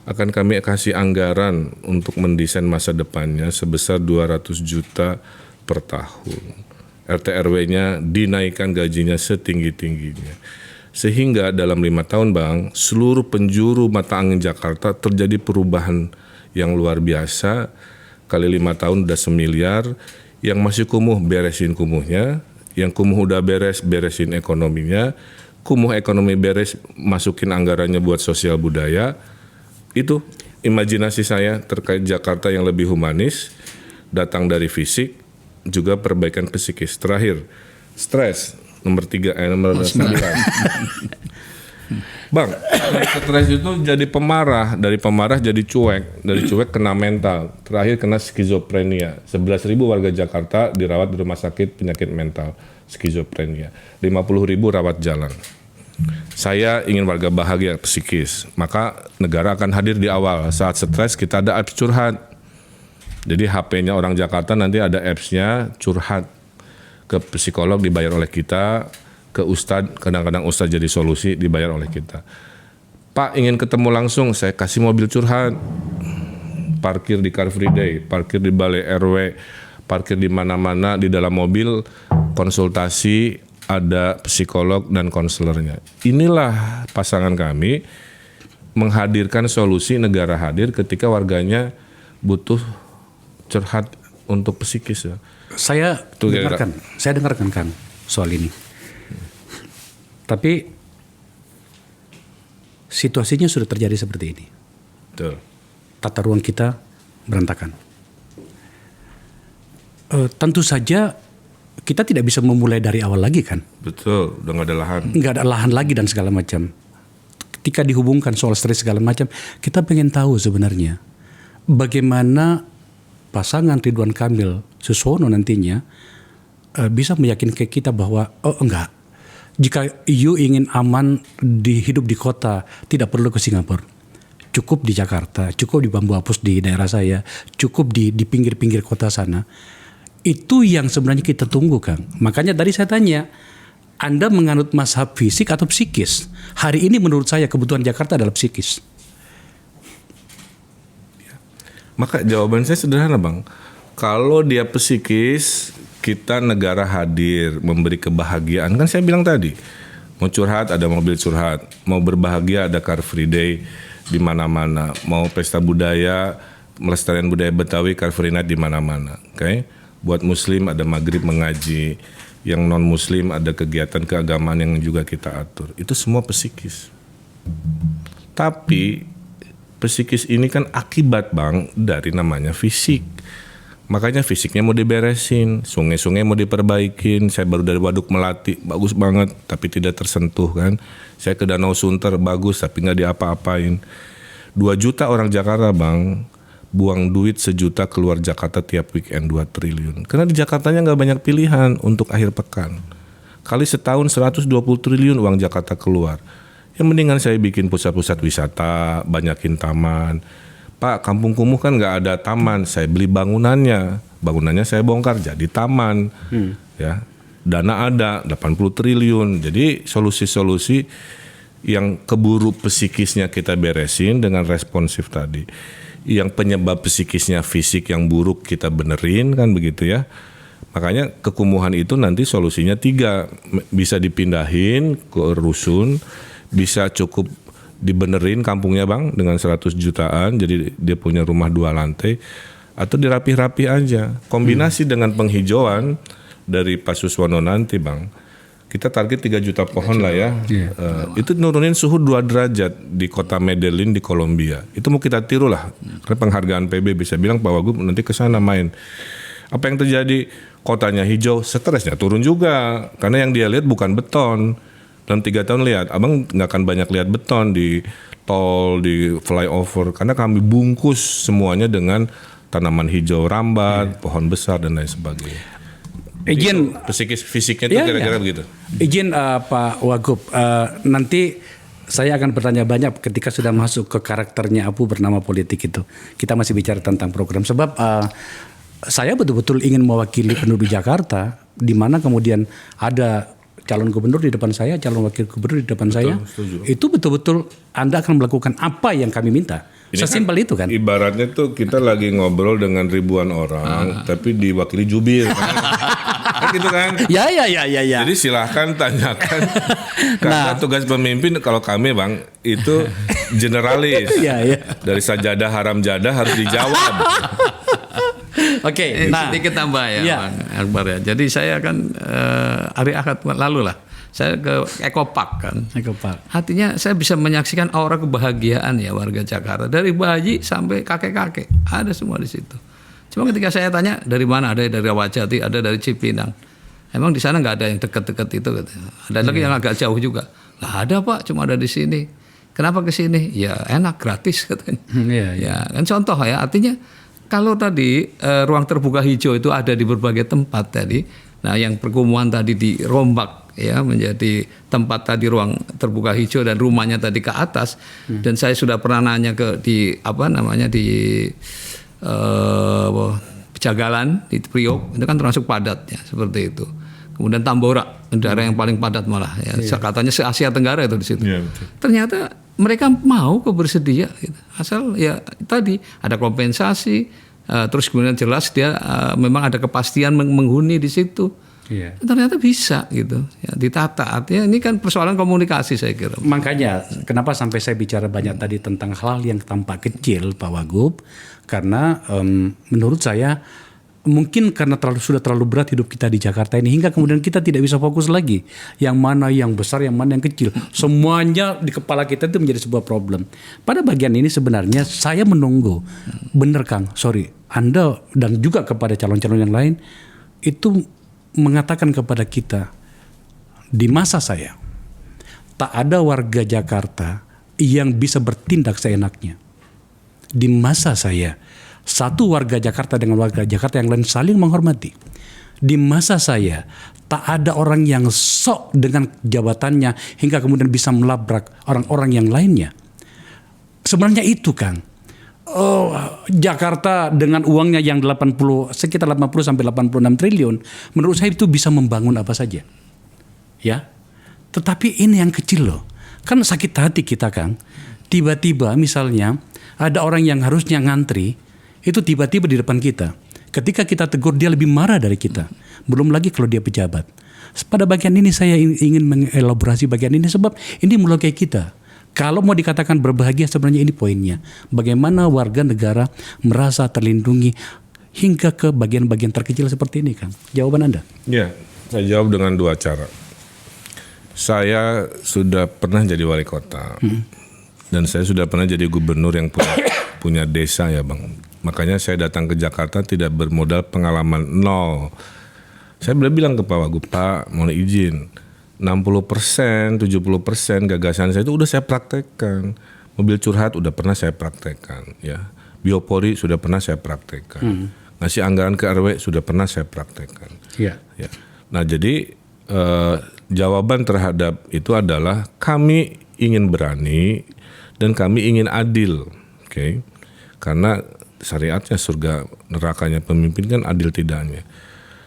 akan kami kasih anggaran untuk mendesain masa depannya sebesar 200 juta per tahun. RT RW-nya dinaikkan gajinya setinggi-tingginya. Sehingga dalam 5 tahun Bang, seluruh penjuru mata angin Jakarta terjadi perubahan yang luar biasa. Kali 5 tahun udah 1 miliar, yang masih kumuh beresin kumuhnya, yang kumuh udah beresin ekonominya, kumuh ekonomi beres, masukin anggarannya buat sosial budaya. Itu imajinasi saya terkait Jakarta yang lebih humanis, datang dari fisik, juga perbaikan psikis. Terakhir, stres, nomor 9. Bang, stres itu jadi pemarah, dari pemarah jadi cuek, dari cuek kena mental, terakhir kena skizofrenia. 11.000 warga Jakarta dirawat di rumah sakit penyakit mental, skizofrenia. 50.000 rawat jalan. Saya ingin warga bahagia psikis, maka negara akan hadir di awal. Saat stres kita ada apps curhat. Jadi HP-nya orang Jakarta nanti ada apps-nya curhat. Ke psikolog dibayar oleh kita, ke ustadz, kadang-kadang ustadz jadi solusi dibayar oleh kita. Pak ingin ketemu langsung, saya kasih mobil curhat. Parkir di Car Free Day, parkir di balai RW, parkir di mana-mana, di dalam mobil, konsultasi, ada psikolog dan konselornya. Inilah pasangan kami menghadirkan solusi negara hadir ketika warganya butuh curhat untuk psikis. Saya dengarkan Kang soal ini. Tapi situasinya sudah terjadi seperti ini. Betul. Tata ruang kita berantakan. Tentu saja kita tidak bisa memulai dari awal lagi kan. Betul, udah nggak ada lahan. Nggak ada lahan lagi dan segala macam. Ketika dihubungkan soal stres segala macam, kita pengen tahu sebenarnya bagaimana pasangan Ridwan Kamil Susono nantinya bisa meyakinkan kita bahwa enggak, jika you ingin aman hidup di kota tidak perlu ke Singapura, cukup di Jakarta, cukup di Bambu Apus di daerah saya, cukup di pinggir-pinggir kota sana. Itu yang sebenarnya kita tunggu Kang. Makanya tadi saya tanya, Anda menganut mazhab fisik atau psikis? Hari ini menurut saya kebutuhan Jakarta adalah psikis. Maka jawaban saya sederhana Bang. Kalau dia psikis, kita negara hadir memberi kebahagiaan. Kan saya bilang tadi, mau curhat ada mobil curhat, mau berbahagia ada Car Free Day di mana-mana, mau pesta budaya, melestarikan budaya Betawi, Car Free Night di mana-mana. Oke? Buat muslim ada maghrib mengaji, yang non muslim ada kegiatan keagamaan yang juga kita atur. Itu semua psikis. Tapi psikis ini kan akibat Bang dari namanya fisik. Makanya fisiknya mau diberesin, sungai-sungai mau diperbaikin. Saya baru dari Waduk Melati, bagus banget tapi tidak tersentuh kan. Saya ke Danau Sunter, bagus tapi nggak diapa-apain. 2 juta orang Jakarta Bang, buang duit 1 juta keluar Jakarta tiap weekend 2 triliun. Karena di Jakartanya nggak banyak pilihan untuk akhir pekan. Kali setahun 120 triliun uang Jakarta keluar. Yang mendingan saya bikin pusat-pusat wisata, banyakin taman. Pak, Kampung Kumuh kan nggak ada taman, saya beli bangunannya saya bongkar jadi taman. Ya, dana ada 80 triliun. Jadi solusi-solusi yang keburu psikisnya kita beresin dengan responsif tadi. Yang penyebab psikisnya fisik yang buruk kita benerin kan begitu ya. Makanya kekumuhan itu nanti solusinya 3, bisa dipindahin ke rusun, bisa cukup dibenerin kampungnya Bang dengan 100 jutaan, jadi dia punya rumah 2 lantai, atau dirapih-rapih aja. Kombinasi dengan penghijauan dari Pak Suswono nanti Bang, kita target 3 juta pohon lah ya. Itu nurunin suhu 2 derajat di kota Medellin di Kolombia. Itu mau kita tiru lah. Karena penghargaan PB bisa bilang Pak Wagub nanti ke sana main. Apa yang terjadi? Kotanya hijau, stresnya turun juga. Karena yang dia lihat bukan beton. Dalam 3 tahun lihat, abang nggak akan banyak lihat beton di tol, di flyover. Karena kami bungkus semuanya dengan tanaman hijau rambat, pohon besar dan lain sebagainya. Izin Psikis fisiknya itu kira-kira begitu. Izin Pak Wagub, nanti saya akan bertanya banyak ketika sudah masuk ke karakternya Apu bernama politik itu. Kita masih bicara tentang program sebab saya betul-betul ingin mewakili penduduk Jakarta, di mana kemudian ada calon gubernur di depan saya, calon wakil gubernur di depan saya. Setuju. Itu betul-betul Anda akan melakukan apa yang kami minta. Sesimpel itu kan. Ibaratnya tuh kita lagi ngobrol dengan ribuan orang, tapi diwakili jubir. Kan gitu kan? Ya. Jadi silahkan tanyakan. Karena tugas pemimpin kalau kami Bang itu generalis. Ya. Dari sajadah haram jadah harus dijawab. Oke, sedikit tambah ya, Bang Akbar ya. Jadi saya kan hari Ahad lalu lah, saya ke Ekopark kan. Ekopark. Artinya saya bisa menyaksikan aura kebahagiaan ya warga Jakarta, dari bayi sampai kakek-kakek, ada semua di situ. Cuma ketika saya tanya dari mana, ada dari Rawajati, ada dari Cipinang. Emang di sana nggak ada yang dekat-dekat itu? Ada lagi yang agak jauh juga. Nggak ada Pak, cuma ada di sini. Kenapa ke sini? Ya enak, gratis katanya. Ya kan contoh ya, artinya kalau tadi ruang terbuka hijau itu ada di berbagai tempat tadi. Nah, yang perkumuhan tadi dirombak ya menjadi tempat tadi ruang terbuka hijau dan rumahnya tadi ke atas. Dan saya sudah pernah nanya di Pejagalan di Priok, itu kan termasuk padat ya seperti itu. Kemudian Tambora, daerah yang paling padat malah ya. Katanya se-Asia Tenggara itu di situ. Ternyata mereka mau bersedia gitu. Asal ya tadi ada kompensasi, terus kemudian jelas dia memang ada kepastian menghuni di situ. Ternyata bisa gitu ya, ditata. Artinya ini kan persoalan komunikasi saya kira. Makanya kenapa sampai saya bicara banyak tadi tentang hal yang tampak kecil Pak Wagub, karena menurut saya mungkin karena sudah terlalu berat hidup kita di Jakarta ini, hingga kemudian kita tidak bisa fokus lagi yang mana yang besar, yang mana yang kecil. Semuanya di kepala kita itu menjadi sebuah problem. Pada bagian ini sebenarnya saya menunggu, benar Kang, Anda dan juga kepada calon-calon yang lain itu mengatakan kepada kita, di masa saya tak ada warga Jakarta yang bisa bertindak seenaknya. Di masa saya satu warga Jakarta dengan warga Jakarta yang lain saling menghormati. Di masa saya tak ada orang yang sok dengan jabatannya hingga kemudian bisa melabrak orang-orang yang lainnya. Sebenarnya itu Kang. Jakarta dengan uangnya yang sekitar 80 sampai 86 triliun, menurut saya itu bisa membangun apa saja. Ya. Tetapi ini yang kecil loh. Kan sakit hati kita Kang. Tiba-tiba misalnya ada orang yang harusnya ngantri, itu tiba-tiba di depan kita. Ketika kita tegur dia lebih marah dari kita. Belum lagi kalau dia pejabat. Pada bagian ini saya ingin mengelaborasi bagian ini sebab ini melukai kita. Kalau mau dikatakan berbahagia sebenarnya ini poinnya. Bagaimana warga negara merasa terlindungi hingga ke bagian-bagian terkecil seperti ini Kang. Jawaban Anda? Ya, saya jawab dengan 2 cara. Saya sudah pernah jadi wali kota. Dan saya sudah pernah jadi gubernur yang punya desa ya Bang. Makanya saya datang ke Jakarta tidak bermodal pengalaman 0. Saya bilang ke Pak Wagub, Pak mohon izin, 60%, 70% gagasan saya itu udah saya praktekkan. Mobil curhat udah pernah saya praktekkan. Ya. Biopori sudah pernah saya praktekkan. Ngasih anggaran ke RW sudah pernah saya praktekkan. Ya. Nah jadi jawaban terhadap itu adalah kami ingin berani dan kami ingin adil. Oke. Karena syariatnya surga nerakanya pemimpin kan adil tidaknya.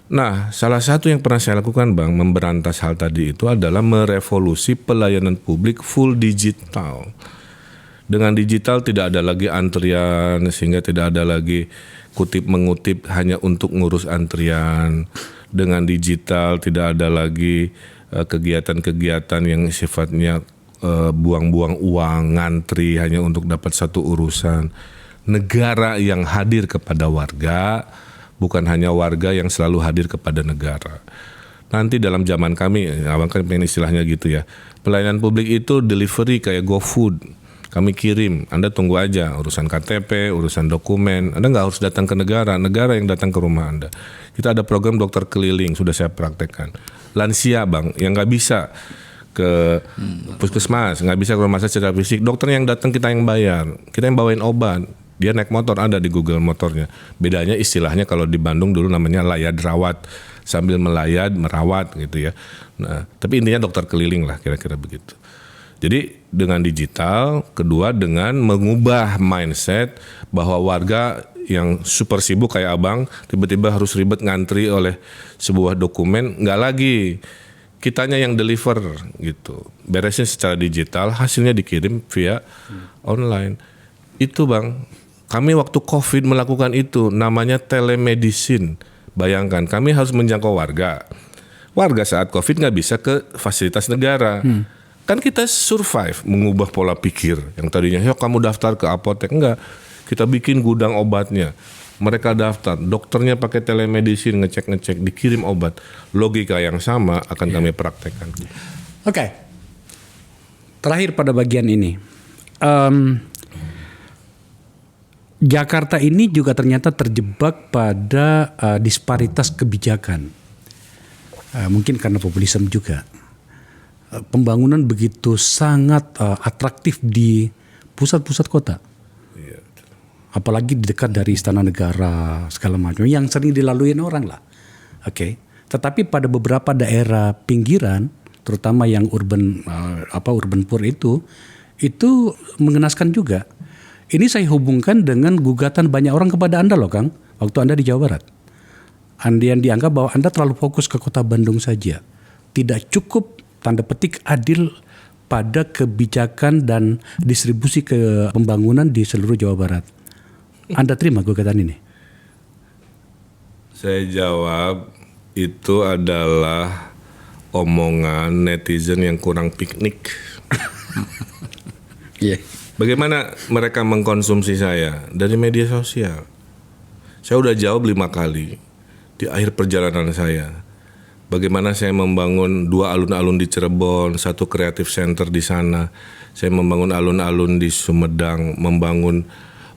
Nah salah satu yang pernah saya lakukan Bang memberantas hal tadi itu adalah merevolusi pelayanan publik full digital. Dengan digital tidak ada lagi antrian sehingga tidak ada lagi kutip mengutip hanya untuk ngurus antrian. Dengan digital tidak ada lagi kegiatan-kegiatan yang sifatnya buang-buang uang, ngantri hanya untuk dapat satu urusan. Negara yang hadir kepada warga, bukan hanya warga yang selalu hadir kepada negara. Nanti dalam zaman kami, abang kan pengen istilahnya gitu ya, pelayanan publik itu delivery kayak GoFood. Kami kirim, Anda tunggu aja urusan KTP, urusan dokumen. Anda nggak harus datang ke negara yang datang ke rumah Anda. Kita ada program dokter keliling, sudah saya praktekkan. Lansia bang, yang nggak bisa ke puskesmas, nggak bisa ke rumah sakit secara fisik, dokter yang datang kita yang bayar, kita yang bawain obat. Dia naik motor, ada di Google motornya. Bedanya istilahnya kalau di Bandung dulu namanya layad rawat, sambil melayad merawat gitu ya. Nah, tapi intinya dokter keliling lah kira-kira begitu. Jadi dengan digital, kedua dengan mengubah mindset bahwa warga yang super sibuk kayak abang tiba-tiba harus ribet ngantri oleh sebuah dokumen, nggak lagi, kitanya yang deliver gitu, beresin secara digital, hasilnya dikirim via online. Itu bang, kami waktu COVID melakukan itu, namanya telemedicine. Bayangkan, kami harus menjangkau warga saat COVID nggak bisa ke fasilitas negara. Kan kita survive, mengubah pola pikir yang tadinya, yuk kamu daftar ke apotek, enggak. Kita bikin gudang obatnya. Mereka daftar, dokternya pakai telemedicine, ngecek, dikirim obat. Logika yang sama akan kami praktekkan. Oke. Terakhir pada bagian ini. Jakarta ini juga ternyata terjebak pada disparitas kebijakan. Mungkin karena populisme juga. Pembangunan begitu sangat atraktif di pusat-pusat kota. Apalagi di dekat dari istana negara segala macam yang sering dilalui orang lah. Oke. Tetapi pada beberapa daerah pinggiran, terutama yang urban poor itu mengenaskan juga. Ini saya hubungkan dengan gugatan banyak orang kepada Anda loh Kang, waktu Anda di Jawa Barat. Anda yang dianggap bahwa Anda terlalu fokus ke kota Bandung saja. Tidak cukup tanda petik adil pada kebijakan dan distribusi ke pembangunan di seluruh Jawa Barat. Anda terima gugatan ini? Saya jawab itu adalah omongan netizen yang kurang piknik. Iya. Bagaimana mereka mengkonsumsi saya? Dari media sosial. Saya udah jawab 5 kali di akhir perjalanan saya. Bagaimana saya membangun 2 alun-alun di Cirebon, 1 kreatif center di sana. Saya membangun alun-alun di Sumedang, membangun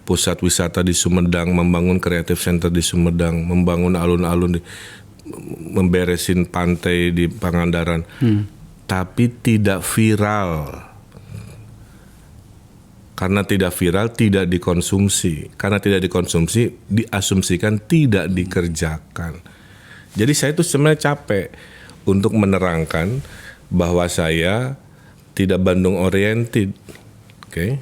pusat wisata di Sumedang, membangun kreatif center di Sumedang, membangun alun-alun, memberesin pantai di Pangandaran. Tapi tidak viral. Karena tidak viral, tidak dikonsumsi. Karena tidak dikonsumsi, diasumsikan tidak dikerjakan. Jadi saya itu sebenarnya capek untuk menerangkan bahwa saya tidak Bandung oriented. Oke.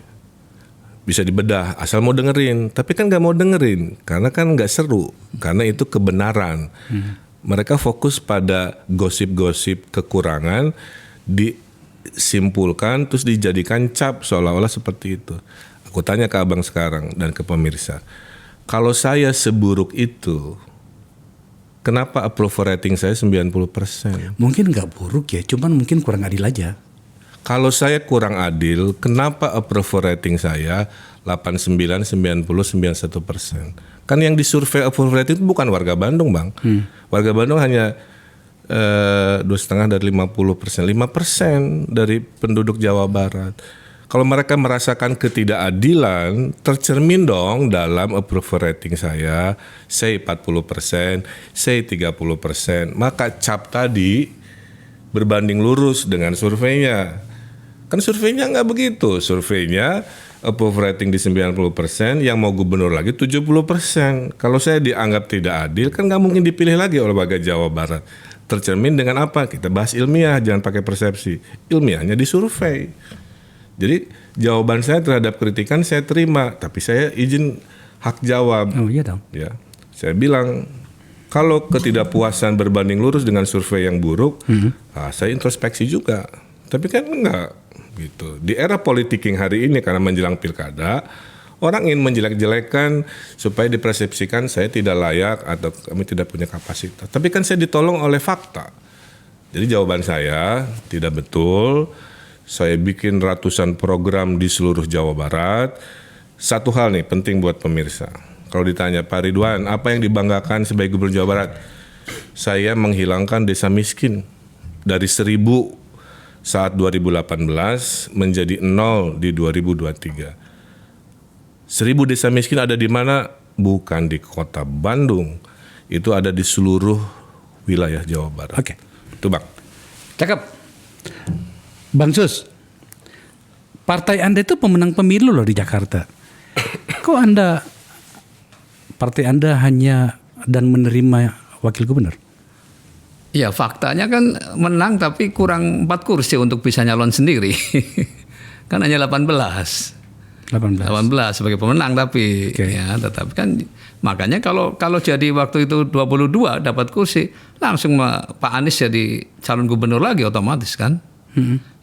Bisa dibedah, asal mau dengerin. Tapi kan gak mau dengerin, karena kan gak seru. Karena itu kebenaran. Mereka fokus pada gosip-gosip kekurangan, disimpulkan terus dijadikan cap seolah-olah seperti itu. Aku tanya ke abang sekarang dan ke pemirsa, kalau saya seburuk itu, kenapa approval rating saya 90%? Mungkin nggak buruk ya, cuman mungkin kurang adil aja. Kalau saya kurang adil, kenapa approval rating saya 89, 90, 91%? Kan yang disurvei approval rating itu bukan warga Bandung, Bang. Warga Bandung hanya 2,5 dari 50%, 5% dari penduduk Jawa Barat. Kalau mereka merasakan ketidakadilan, tercermin dong dalam approval rating saya, say 40%, say 30%. Maka cap tadi berbanding lurus dengan surveinya. Kan surveinya nggak begitu. Surveinya approval rating di 90%, yang mau gubernur lagi 70%. Kalau saya dianggap tidak adil, kan nggak mungkin dipilih lagi oleh warga Jawa Barat. Tercermin dengan apa? Kita bahas ilmiah, jangan pakai persepsi. Ilmiahnya disurvei. Jadi jawaban saya terhadap kritikan saya terima, tapi saya izin hak jawab. Oh iya dong. Ya, saya bilang kalau ketidakpuasan berbanding lurus dengan survei yang buruk, saya introspeksi juga. Tapi kan enggak gitu. Di era politiking hari ini karena menjelang pilkada, Orang ingin menjelek-jelekan supaya dipersepsikan saya tidak layak atau kami tidak punya kapasitas. Tapi kan saya ditolong oleh fakta. Jadi jawaban saya tidak betul. Saya bikin ratusan program di seluruh Jawa Barat. Satu hal nih penting buat pemirsa. Kalau ditanya Pak Ridwan, apa yang dibanggakan sebagai Gubernur Jawa Barat? Saya menghilangkan desa miskin dari 1.000 saat 2018 menjadi 0 di 2023. 1.000 desa miskin ada di mana? Bukan di kota Bandung. Itu ada di seluruh wilayah Jawa Barat. Oke. Itu Bang. Cakep. Bang Sus, partai Anda itu pemenang pemilu loh di Jakarta. Kok partai Anda hanya dan menerima wakil gubernur? Ya faktanya kan menang tapi kurang 4 kursi untuk bisa nyalon sendiri. Kan hanya 18 sebagai pemenang tapi ya tetapi kan makanya kalau jadi waktu itu 22 dapat kursi langsung Pak Anies jadi calon gubernur lagi otomatis kan.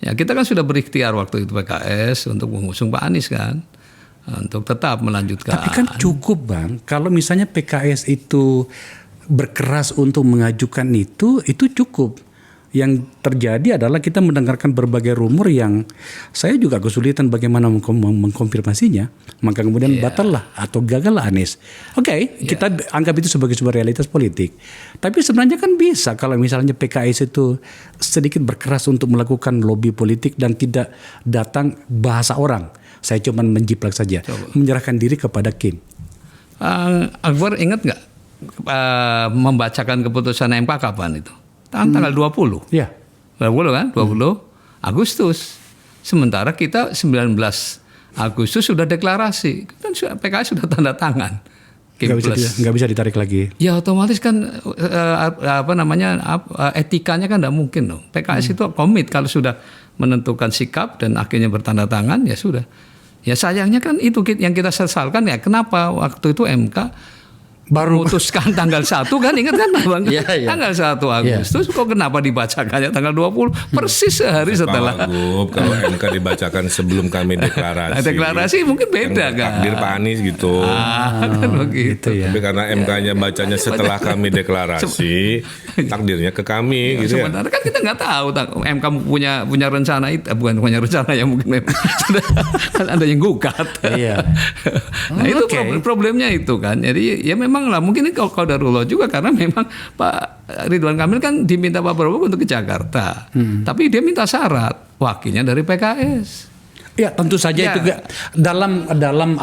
Ya kita kan sudah berikhtiar waktu itu PKS untuk mengusung Pak Anies kan untuk tetap melanjutkan. Tapi kan cukup Bang kalau misalnya PKS itu berkeras untuk mengajukan itu cukup. Yang terjadi adalah kita mendengarkan berbagai rumor yang saya juga kesulitan bagaimana mengkonfirmasinya. Maka kemudian batal lah atau gagal lah Anies. Oke, kita anggap itu sebagai sebuah realitas politik. Tapi sebenarnya kan bisa kalau misalnya PKS itu sedikit berkeras untuk melakukan lobby politik dan tidak datang bahasa orang. Saya cuma menjiplak saja. Menyerahkan diri kepada Kim. Akbar ingat nggak membacakan keputusan MK kapan itu? Tanggal 20. Iya. 20 kan? 20 Agustus. Sementara kita 19 Agustus sudah deklarasi. Kan PKS sudah tanda tangan. Nggak bisa ditarik lagi. Ya otomatis kan etikanya kan nggak mungkin loh. PKS itu komit kalau sudah menentukan sikap dan akhirnya bertanda tangan ya sudah. Ya sayangnya kan itu yang kita sesalkan ya kenapa waktu itu MK baru memutuskan tanggal 1 kan ingat kan Bang? Tanggal 1 Agustus kok kenapa dibacakannya tanggal 20 persis sehari setelah kalau MK dibacakan sebelum kami deklarasi. Deklarasi mungkin beda kan. Takdir Pak Anies gitu. Kan begitu ya. Tapi karena MK-nya bacanya setelah kami deklarasi, takdirnya ke kami gitu ya. Sebenarnya kan kita nggak tahu MK punya rencana itu bukan punya rencana ya mungkin kan ada yang gugat. Nah itu problemnya itu kan. Jadi ya memang lah mungkin ini qadarullah juga karena memang Pak Ridwan Kamil kan diminta Pak Prabowo untuk ke Jakarta. Tapi dia minta syarat wakilnya dari PKS. Ya tentu saja itu dalam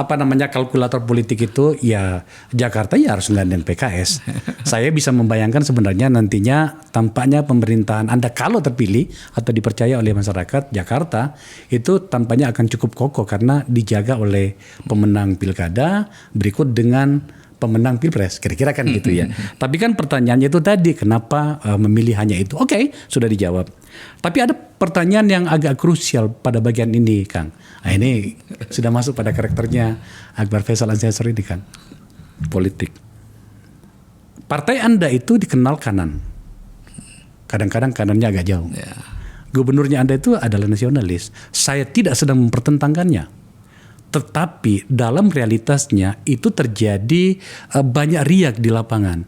kalkulator politik itu ya Jakarta ya harus ngandeng PKS. Saya bisa membayangkan sebenarnya nantinya tampaknya pemerintahan Anda kalau terpilih atau dipercaya oleh masyarakat Jakarta itu tampaknya akan cukup kokoh karena dijaga oleh pemenang pilkada berikut dengan pemenang pilpres, kira-kira kan gitu ya. Tapi kan pertanyaannya itu tadi, kenapa memilih hanya itu? Oke, sudah dijawab. Tapi ada pertanyaan yang agak krusial pada bagian ini, Kang. Nah, ini sudah masuk pada karakternya Akbar Faisal Ansyasor ini, Kang. Politik. Partai Anda itu dikenal kanan. Kadang-kadang kanannya agak jauh. Gubernurnya Anda itu adalah nasionalis. Saya tidak sedang mempertentangkannya. Tetapi dalam realitasnya itu terjadi banyak riak di lapangan.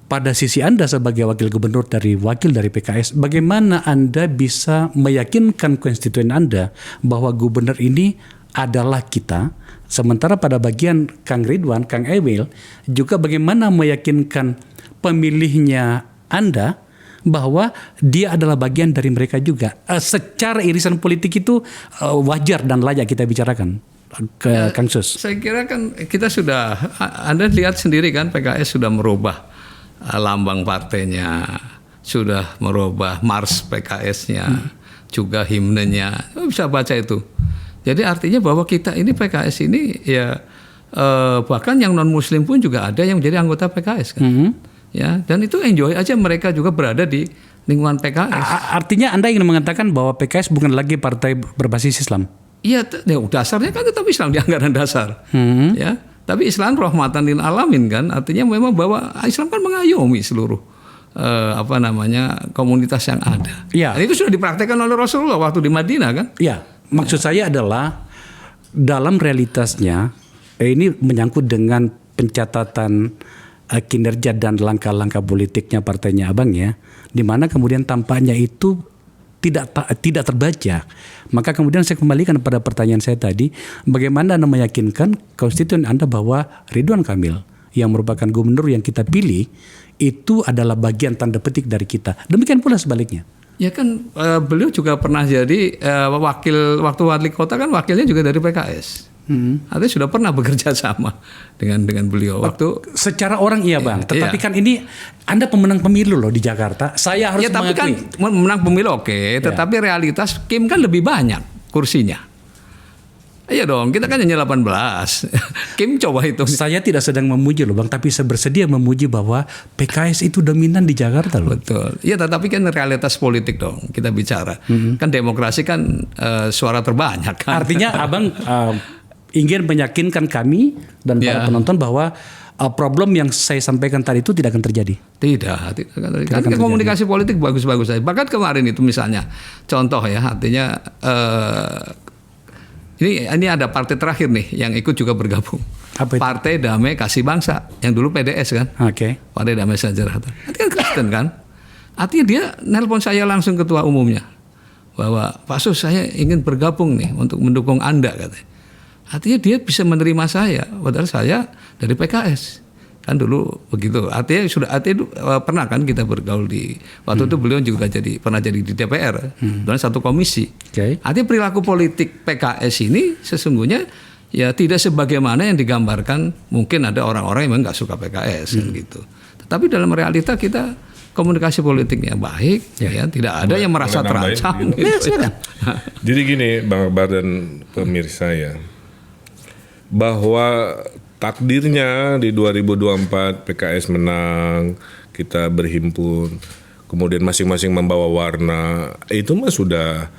Pada sisi Anda sebagai wakil dari PKS, bagaimana Anda bisa meyakinkan konstituen Anda bahwa gubernur ini adalah kita, sementara pada bagian Kang Ridwan, Kang Emil, juga bagaimana meyakinkan pemilihnya Anda bahwa dia adalah bagian dari mereka juga. Secara irisan politik itu wajar dan layak kita bicarakan. Kang Sus. Saya kira kan kita sudah, Anda lihat sendiri kan PKS sudah merubah lambang partainya, sudah merubah mars PKS-nya, juga himnenya, bisa baca itu. Jadi artinya bahwa kita ini PKS ini ya bahkan yang non Muslim pun juga ada yang menjadi anggota PKS kan. Ya, dan itu enjoy aja mereka juga berada di lingkungan PKS. Artinya Anda ingin mengatakan bahwa PKS bukan lagi partai berbasis Islam? Iya, dasarnya kan tetap Islam di anggaran dasar. Ya, tapi Islam rahmatan lil alamin kan, artinya memang bahwa Islam kan mengayomi seluruh komunitas yang ada. Ya. Dan itu sudah dipraktekkan oleh Rasulullah waktu di Madinah kan? Iya, maksud saya adalah dalam realitasnya ini menyangkut dengan pencatatan kinerja dan langkah-langkah politiknya partainya Abang ya, di mana kemudian tampaknya itu tidak terbaca. Maka kemudian saya kembalikan pada pertanyaan saya tadi, bagaimana Anda meyakinkan konstituen Anda bahwa Ridwan Kamil yang merupakan gubernur yang kita pilih itu adalah bagian tanda petik dari kita. Demikian pula sebaliknya. Ya kan beliau juga pernah jadi waktu wali kota kan wakilnya juga dari PKS. Artinya sudah pernah bekerja sama dengan beliau waktu secara orang iya Bang, tetapi kan ini Anda pemenang pemilu loh di Jakarta. Saya harus tapi kan menang pemilu oke, tetapi realitas Kim kan lebih banyak kursinya. Iya dong, kita kan hanya 18. Kim coba hitung. Saya tidak sedang memuji loh Bang, tapi saya bersedia memuji bahwa PKS itu dominan di Jakarta loh. Betul. Iya, tetapi kan realitas politik dong kita bicara. Kan demokrasi kan suara terbanyak kan. Artinya Abang ingin meyakinkan kami dan para penonton bahwa problem yang saya sampaikan tadi itu tidak akan terjadi. Tidak akan terjadi. Kan komunikasi politik bagus-bagus saja. Bahkan kemarin itu misalnya contoh ya, artinya ini ada partai terakhir nih yang ikut juga bergabung. Apa itu? Partai Damai Kasih Bangsa yang dulu PDS kan. Oke. Partai Damai Sejahtera. Itu kan Kristen kan. Artinya dia nelpon saya langsung ketua umumnya bahwa Pak Sus saya ingin bergabung nih untuk mendukung Anda katanya. Artinya dia bisa menerima saya, padahal saya dari PKS kan dulu begitu. Artinya pernah kan kita bergaul di waktu itu beliau juga pernah jadi di DPR dan satu komisi. Okay. Artinya perilaku politik PKS ini sesungguhnya ya tidak sebagaimana yang digambarkan. Mungkin ada orang-orang yang memang nggak suka PKS kan gitu. Tetapi dalam realita kita komunikasi politiknya baik, ya tidak ada yang merasa terancam. Gitu. Jadi gini, Bang Akbar dan pemirsa ya. Bahwa takdirnya di 2024 PKS menang, kita berhimpun, kemudian masing-masing membawa warna, itu mah sudah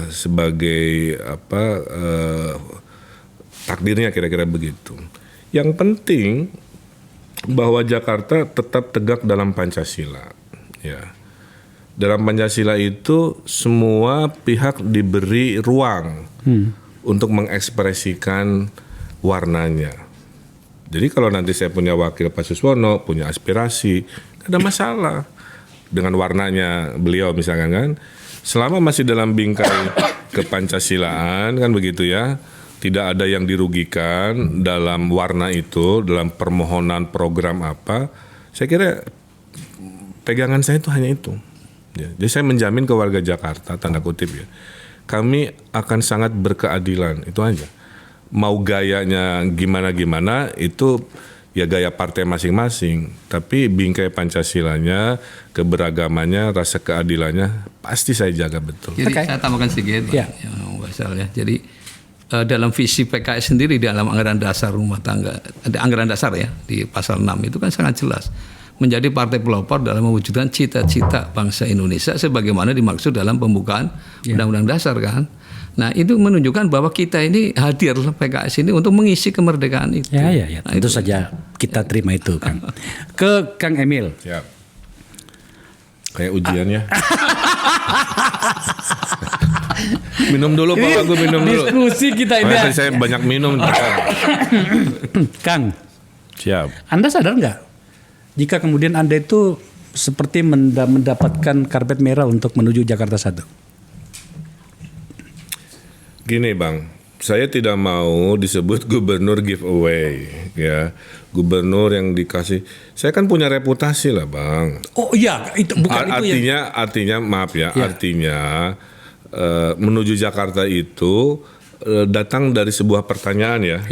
sebagai takdirnya kira-kira begitu. Yang penting bahwa Jakarta tetap tegak dalam Pancasila, ya. Dalam Pancasila itu semua pihak diberi ruang untuk mengekspresikan warnanya. Jadi kalau nanti saya punya wakil Pak Suswono, punya aspirasi, gak ada masalah dengan warnanya beliau misalkan kan. Selama masih dalam bingkai kepancasilaan kan begitu ya, tidak ada yang dirugikan dalam warna itu, dalam permohonan program apa, saya kira pegangan saya itu hanya itu. Ya, jadi saya menjamin ke warga Jakarta, tanda kutip ya, kami akan sangat berkeadilan, itu aja. Mau gayanya gimana-gimana, itu ya gaya partai masing-masing. Tapi bingkai Pancasilanya, keberagamannya, rasa keadilannya, pasti saya jaga betul. Jadi saya tambahkan sedikit, ya. Jadi dalam visi PKS sendiri dalam anggaran dasar rumah tangga, anggaran dasar ya, di pasal 6 itu kan sangat jelas. Menjadi partai pelopor dalam mewujudkan cita-cita bangsa Indonesia sebagaimana dimaksud dalam pembukaan Undang-Undang Dasar kan. Nah itu menunjukkan bahwa kita ini hadir PKS ini untuk mengisi kemerdekaan itu. Ya, nah, tentu saja kita terima itu Kang. Ke Kang Emil. Siap. Kayak ujiannya. Minum dulu Pak, aku minum dulu. Diskusi kita ini. Saya banyak minum. Kang. Siap. Anda sadar nggak? Jika kemudian Anda itu seperti mendapatkan karpet merah untuk menuju Jakarta 1. Gini Bang, saya tidak mau disebut gubernur giveaway ya. Gubernur yang dikasih, saya kan punya reputasi lah Bang. Oh iya, itu bukan artinya maaf ya, artinya menuju Jakarta itu datang dari sebuah pertanyaan ya.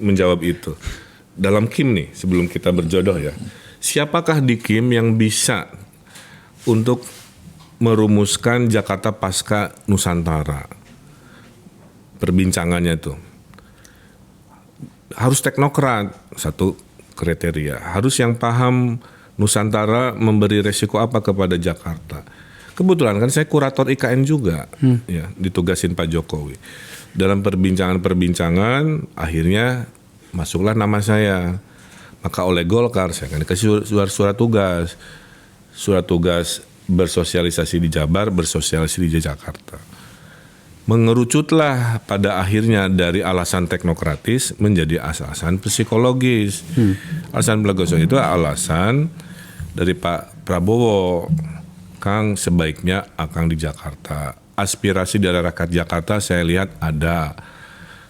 Menjawab itu. Dalam Kim nih, sebelum kita berjodoh ya. Siapakah di Kim yang bisa untuk merumuskan Jakarta Pasca Nusantara? Perbincangannya tuh. Harus teknokrat, satu kriteria. Harus yang paham Nusantara memberi resiko apa kepada Jakarta. Kebetulan kan saya kurator IKN juga, ya, ditugasin Pak Jokowi. Dalam perbincangan akhirnya masuklah nama saya. Maka oleh Golkar saya akan dikasih surat tugas bersosialisasi di Jabar, bersosialisasi di Jakarta. mengerucutlah pada akhirnya dari alasan teknokratis menjadi alasan psikologis. Alasan psikologis itu alasan dari Pak Prabowo, Kang sebaiknya Akang di Jakarta. Aspirasi dari rakyat Jakarta saya lihat ada.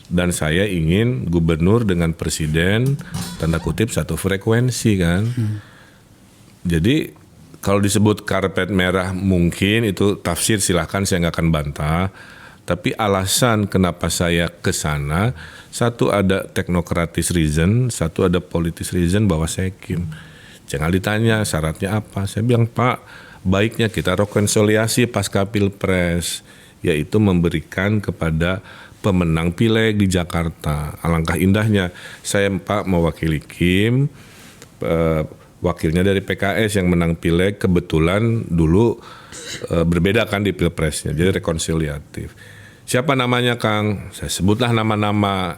Dan saya ingin gubernur dengan presiden tanda kutip satu frekuensi kan. Jadi kalau disebut karpet merah mungkin itu tafsir, silahkan, saya nggak akan bantah. Tapi alasan kenapa saya ke sana, satu ada teknokratis reason, satu ada politis reason bahwa saya Kim. Jangan ditanya syaratnya apa. Saya bilang, Pak, baiknya kita rekonsiliasi pasca Pilpres, yaitu memberikan kepada pemenang pileg di Jakarta. Alangkah indahnya saya, Pak, mewakili Kim, wakilnya dari PKS yang menang pileg, kebetulan dulu berbeda kan di Pilpresnya, jadi rekonsiliatif. Siapa namanya, Kang? Saya sebutlah nama-nama,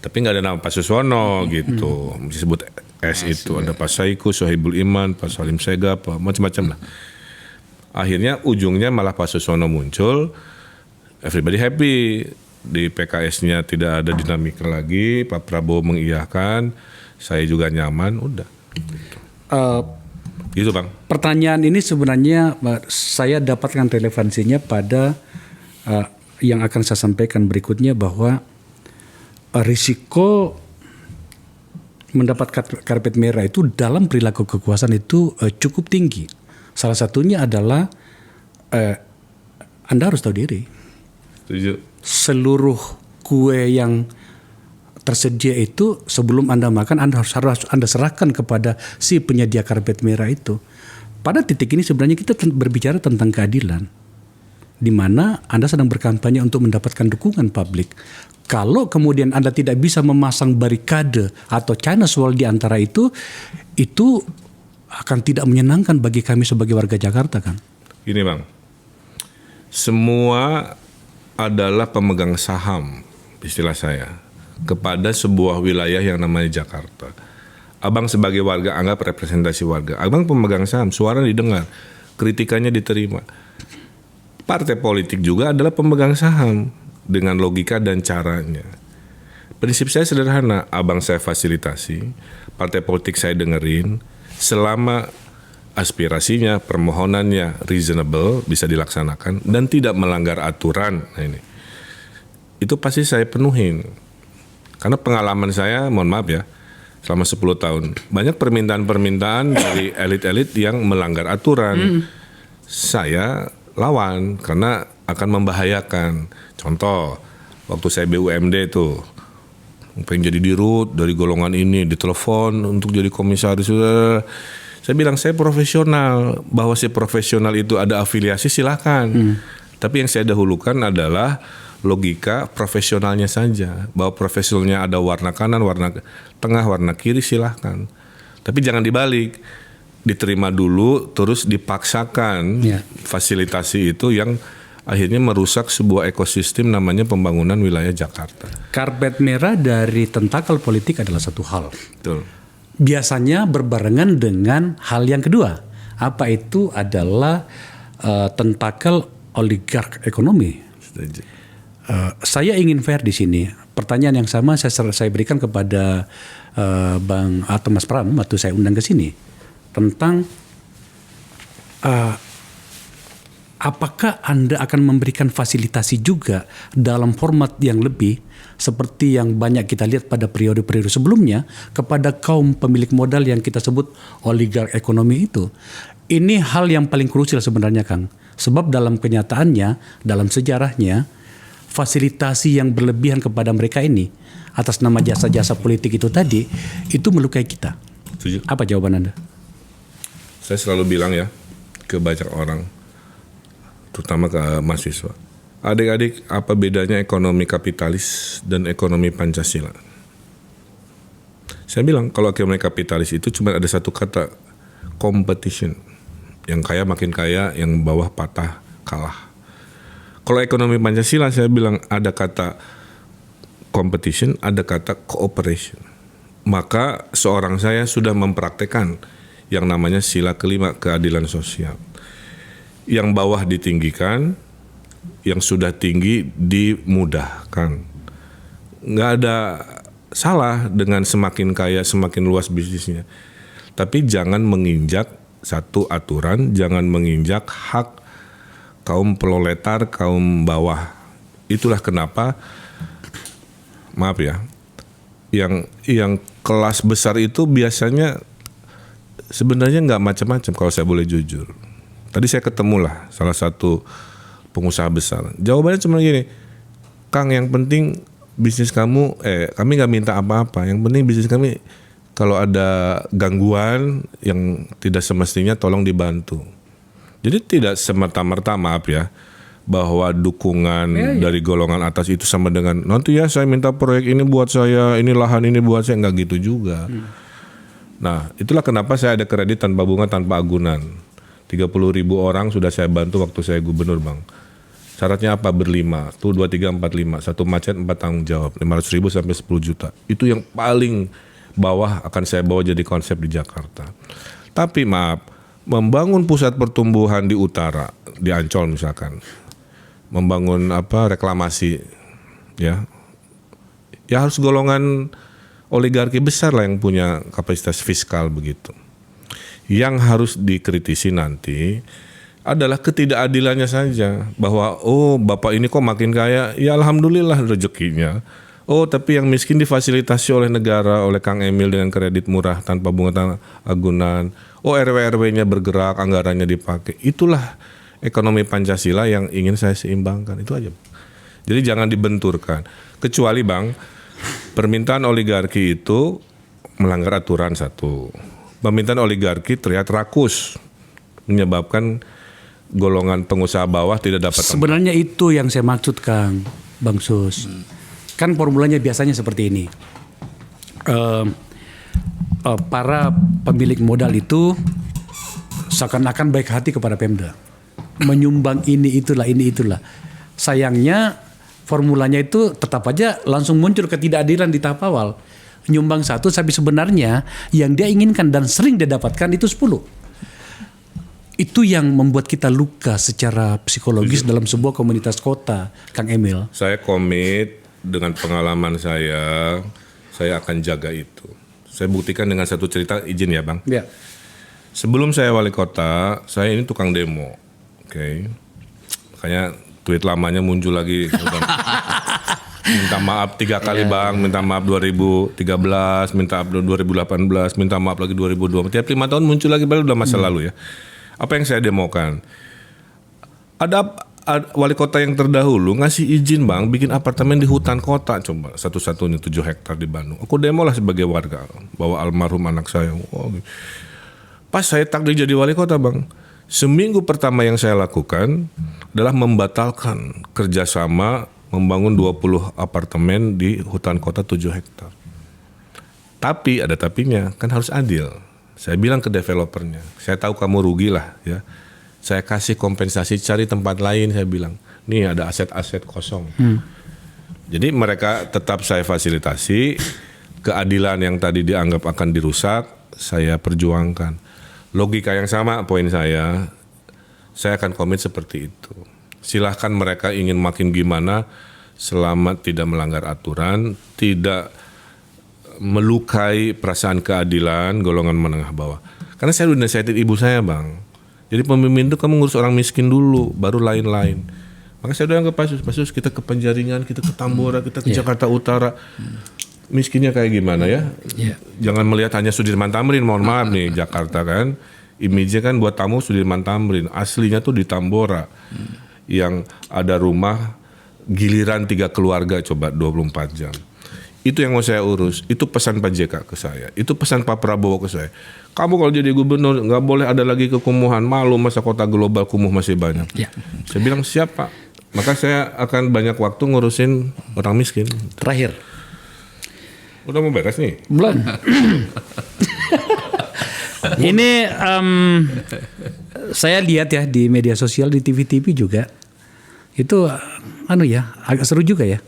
tapi nggak ada nama Pak Suswono gitu. Mesti sebut S itu, ada Pak Saiku, Sohibul Iman, Pak Salim Segaf, macam-macam lah. Akhirnya ujungnya malah Pak Suswono muncul, everybody happy. Di PKS-nya tidak ada dinamika lagi, Pak Prabowo mengiyakan, saya juga nyaman, udah. Gitu Bang. Pertanyaan ini sebenarnya saya dapatkan relevansinya pada yang akan saya sampaikan berikutnya, bahwa risiko mendapat karpet merah itu dalam perilaku kekuasaan itu cukup tinggi. Salah satunya adalah Anda harus tahu diri. Setuju. Seluruh kue yang tersedia itu sebelum Anda makan Anda harus Anda serahkan kepada si penyedia karpet merah itu. Pada titik ini sebenarnya kita berbicara tentang keadilan, di mana Anda sedang berkampanye untuk mendapatkan dukungan publik. Kalau kemudian Anda tidak bisa memasang barikade atau China wall di antara itu akan tidak menyenangkan bagi kami sebagai warga Jakarta, kan? Gini Bang, semua adalah pemegang saham, istilah saya, kepada sebuah wilayah yang namanya Jakarta. Abang sebagai warga, anggap representasi warga. Abang pemegang saham, suara didengar, kritikannya diterima. Partai politik juga adalah pemegang saham dengan logika dan caranya. Prinsip saya sederhana, abang saya fasilitasi, partai politik saya dengerin, selama aspirasinya, permohonannya reasonable, bisa dilaksanakan dan tidak melanggar aturan. Nah ini, itu pasti saya penuhin. Karena pengalaman saya, mohon maaf ya, selama 10 tahun banyak permintaan-permintaan dari elit-elit yang melanggar aturan. Saya lawan karena akan membahayakan. Contoh, waktu saya BUMD itu pengen jadi dirut dari golongan ini, ditelepon untuk jadi komisaris. Saya bilang saya profesional, bahwa si profesional itu ada afiliasi silakan. Tapi yang saya dahulukan adalah logika profesionalnya saja, bahwa profesionalnya ada warna kanan, warna tengah, warna kiri silahkan. Tapi jangan dibalik, diterima dulu terus dipaksakan fasilitasi itu yang akhirnya merusak sebuah ekosistem namanya pembangunan wilayah Jakarta. Karpet merah dari tentakel politik adalah satu hal. Betul. Biasanya berbarengan dengan hal yang kedua. Apa itu adalah tentakel oligark ekonomi. Setuju. Saya ingin fair di sini. Pertanyaan yang sama saya berikan kepada Bang atau Mas Pram waktu saya undang ke sini tentang apakah Anda akan memberikan fasilitasi juga dalam format yang lebih seperti yang banyak kita lihat pada periode-periode sebelumnya kepada kaum pemilik modal yang kita sebut oligark ekonomi itu. Ini hal yang paling krusial sebenarnya, Kang. Sebab dalam kenyataannya, dalam sejarahnya, fasilitasi yang berlebihan kepada mereka ini atas nama jasa-jasa politik itu tadi, itu melukai kita. Setuju. Apa jawaban Anda? Saya selalu bilang ya ke banyak orang, terutama ke mahasiswa, adik-adik, apa bedanya ekonomi kapitalis dan ekonomi Pancasila? Saya bilang kalau ekonomi kapitalis itu cuma ada satu kata, competition. Yang kaya makin kaya, yang bawah patah kalah. Kalau ekonomi Pancasila saya bilang ada kata competition, ada kata cooperation. Maka seorang saya sudah mempraktekkan yang namanya sila kelima, keadilan sosial. Yang bawah ditinggikan, yang sudah tinggi dimudahkan. Nggak ada salah dengan semakin kaya, semakin luas bisnisnya. Tapi jangan menginjak satu aturan, jangan menginjak hak kaum proletar, kaum bawah. Itulah kenapa, maaf ya, yang kelas besar itu biasanya sebenarnya nggak macam-macam kalau saya boleh jujur. Tadi saya ketemulah salah satu pengusaha besar. Jawabannya cuma gini, Kang, yang penting bisnis kamu, kami nggak minta apa-apa. Yang penting bisnis kami kalau ada gangguan yang tidak semestinya tolong dibantu. Jadi tidak semerta-merta, maaf ya, bahwa dukungan dari golongan atas itu sama dengan nanti ya saya minta proyek ini buat saya, ini lahan ini buat saya, nggak gitu juga. Nah, itulah kenapa saya ada kredit tanpa bunga, tanpa agunan. 30.000 orang sudah saya bantu waktu saya gubernur, Bang. Syaratnya apa? Berlima. Tuh 2, 3, 4, 5. Satu macet, 4 tanggung jawab. 500.000 sampai 10 juta. Itu yang paling bawah akan saya bawa jadi konsep di Jakarta. Tapi maaf, membangun pusat pertumbuhan di utara, di Ancol misalkan. Membangun reklamasi, ya harus golongan oligarki besar lah yang punya kapasitas fiskal begitu. Yang harus dikritisi nanti adalah ketidakadilannya saja, bahwa bapak ini kok makin kaya, ya alhamdulillah rezekinya. Tapi yang miskin difasilitasi oleh negara, oleh Kang Emil dengan kredit murah tanpa bunga agunan. RW-RW-nya bergerak, anggarannya dipakai. Itulah ekonomi Pancasila yang ingin saya seimbangkan. Itu aja. Jadi jangan dibenturkan. Kecuali, Bang, permintaan oligarki itu melanggar aturan satu. Permintaan oligarki terlihat rakus, menyebabkan golongan pengusaha bawah tidak dapat. Sebenarnya itu yang saya maksud, Kang, Bang Sus. Kan formulanya biasanya seperti ini. Para pemilik modal itu seakan-akan baik hati kepada Pemda, menyumbang ini itulah. Sayangnya formulanya itu tetap aja langsung muncul ketidakadilan di tahap awal. Nyumbang 1, tapi sebenarnya yang dia inginkan dan sering dia dapatkan itu 10. Itu yang membuat kita luka secara psikologis dalam sebuah komunitas kota, Kang Emil. Saya komit dengan pengalaman saya akan jaga itu. Saya buktikan dengan satu cerita, izin ya, Bang. Ya. Sebelum saya wali kota, saya ini tukang demo. Oke. Makanya tweet lamanya muncul lagi. Minta maaf 3 kali, Bang. Minta maaf 2013, minta maaf 2018, minta maaf lagi 2020. Tiap 5 tahun muncul lagi, baru udah masa lalu ya. Apa yang saya demokan? Ada wali kota yang terdahulu ngasih izin, Bang, bikin apartemen di hutan kota, coba satu-satunya 7 hektar di Bandung. Aku demo lah sebagai warga, bawa almarhum anak saya. Pas saya takdir jadi wali kota, Bang, seminggu pertama yang saya lakukan adalah membatalkan kerjasama membangun 20 apartemen di hutan kota 7 hektar. Tapi ada tapinya, kan harus adil. Saya bilang ke developernya, saya tahu kamu rugi lah ya. Saya kasih kompensasi, cari tempat lain, saya bilang. Nih ada aset-aset kosong. Jadi mereka tetap saya fasilitasi, keadilan yang tadi dianggap akan dirusak, saya perjuangkan. Logika yang sama poin saya akan komit seperti itu. Silahkan mereka ingin makin gimana, selama tidak melanggar aturan, tidak melukai perasaan keadilan golongan menengah bawah. Karena saya udah nasihatin ibu saya, Bang. Jadi pemimpin itu kamu ngurus orang miskin dulu, baru lain-lain. Maka saya udah ke Pak Sus, kita ke Penjaringan, kita ke Tambora, kita ke Jakarta Utara. Miskinnya kayak gimana ya? Jangan melihat hanya Sudirman Tamrin, mohon maaf nih, Jakarta kan. Image-nya kan buat tamu Sudirman Tamrin, aslinya tuh di Tambora. Yang ada rumah giliran 3 keluarga coba 24 jam. Itu yang mau saya urus. Itu pesan Pak JK ke saya. Itu pesan Pak Prabowo ke saya. Kamu kalau jadi gubernur nggak boleh ada lagi kekumuhan. Malu masa kota global kumuh masih banyak. Ya. Saya bilang siap, Pak. Maka saya akan banyak waktu ngurusin orang miskin. Terakhir. Udah mau beres nih? Belum. Ini saya lihat ya di media sosial, di TV-TV juga. Itu agak seru juga ya.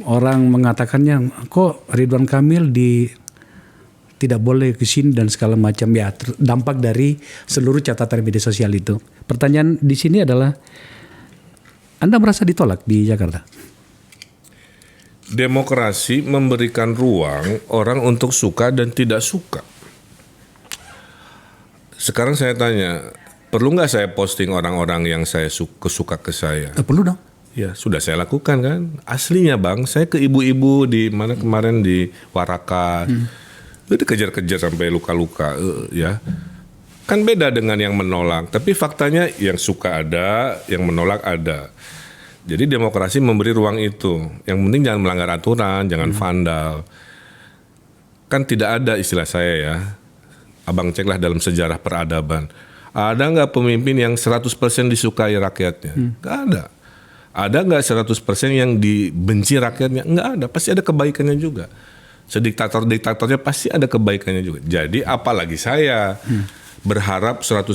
Orang mengatakannya kok Ridwan Kamil tidak boleh ke sini dan segala macam ya, dampak dari seluruh catatan media sosial itu. Pertanyaan di sini adalah, Anda merasa ditolak di Jakarta? Demokrasi memberikan ruang orang untuk suka dan tidak suka. Sekarang saya tanya, perlu nggak saya posting orang-orang yang saya suka ke saya? Perlu dong. Ya sudah saya lakukan kan. Aslinya Bang, saya ke ibu-ibu di mana kemarin di Warakas, itu dikejar-kejar sampai luka-luka, ya. Kan beda dengan yang menolak. Tapi faktanya yang suka ada, yang menolak ada. Jadi demokrasi memberi ruang itu. Yang penting jangan melanggar aturan, jangan vandal. Kan tidak ada istilah saya ya. Abang ceklah dalam sejarah peradaban. Ada nggak pemimpin yang 100% disukai rakyatnya? Nggak ada. Ada nggak 100% yang dibenci rakyatnya? Nggak ada. Pasti ada kebaikannya juga. Sediktator-diktatornya pasti ada kebaikannya juga. Jadi apalagi saya berharap 100%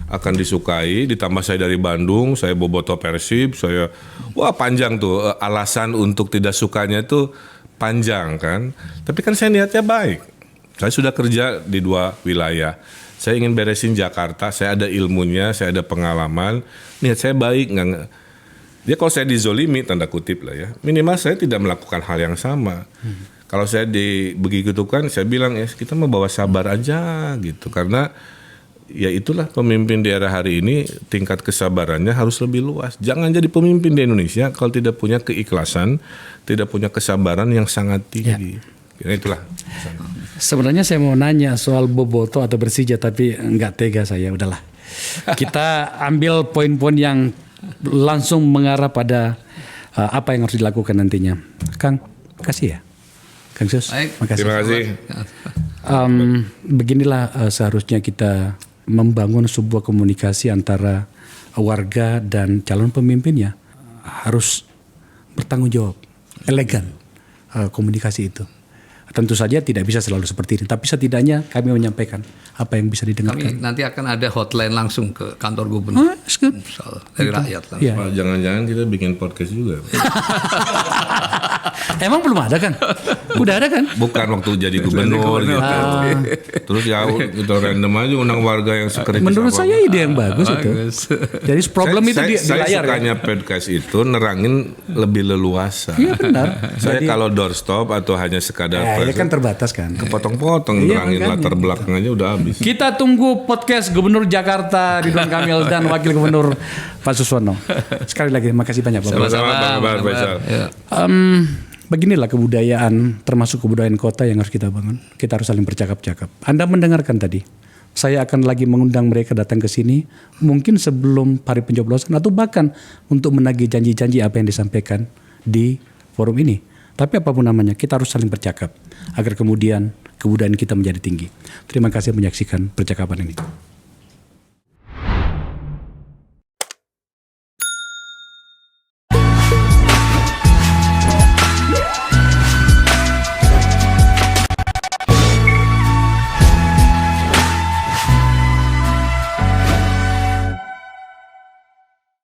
akan disukai. Ditambah saya dari Bandung, saya bobotoh Persib, saya panjang tuh alasan untuk tidak sukanya itu panjang kan. Tapi kan saya niatnya baik. Saya sudah kerja di 2 wilayah. Saya ingin beresin Jakarta. Saya ada ilmunya, saya ada pengalaman. Niat saya baik, nggak. Ya kalau saya dizolimi tanda kutip lah ya, minimal saya tidak melakukan hal yang sama. Kalau saya begitukan, saya bilang ya kita mau bawa sabar aja gitu, karena ya itulah pemimpin di era hari ini, tingkat kesabarannya harus lebih luas. Jangan jadi pemimpin di Indonesia kalau tidak punya keikhlasan, tidak punya kesabaran yang sangat tinggi. Ya itulah. Sebenarnya saya mau nanya soal bobotoh atau Persija, tapi nggak tega saya, udahlah. Kita ambil poin-poin yang langsung mengarah pada apa yang harus dilakukan nantinya. Kang, makasih ya. Kang Sus, makasih. Terima kasih. Beginilah seharusnya kita membangun sebuah komunikasi antara warga dan calon pemimpinnya. Harus bertanggung jawab, elegan komunikasi itu. Tentu saja tidak bisa selalu seperti ini, tapi setidaknya kami menyampaikan apa yang bisa didengarkan. Kami nanti akan ada hotline langsung ke kantor gubernur. Dari rakyat langsung. Ya. Jangan-jangan kita bikin podcast juga. Emang belum ada kan? Udah ada kan? Bukan waktu jadi gubernur gitu. Terus ya kita random aja undang warga yang sekeritis. Menurut saya ide yang bagus itu. Jadi problem itu di saya layar. sukanya podcast itu nerangin lebih leluasa. Iya benar. Saya kalau doorstop atau hanya sekadar Ya kan terbatas kan. kepotong-potong nerangin latar belakang aja udah habis. Kita tunggu podcast Gubernur Jakarta Ridwan Kamil dan Wakil Gubernur Pak Suswono. Sekali lagi makasih banyak Bapak. Sama-sama Bang Faisal. Beginilah kebudayaan, termasuk kebudayaan kota yang harus kita bangun. Kita harus saling bercakap-cakap. Anda mendengarkan tadi. Saya akan lagi mengundang mereka datang ke sini, mungkin sebelum hari pencoblosan atau bahkan untuk menagih janji-janji apa yang disampaikan di forum ini. Tapi apapun namanya, kita harus saling bercakap agar kemudian kebudayaan kita menjadi tinggi. Terima kasih menyaksikan percakapan ini.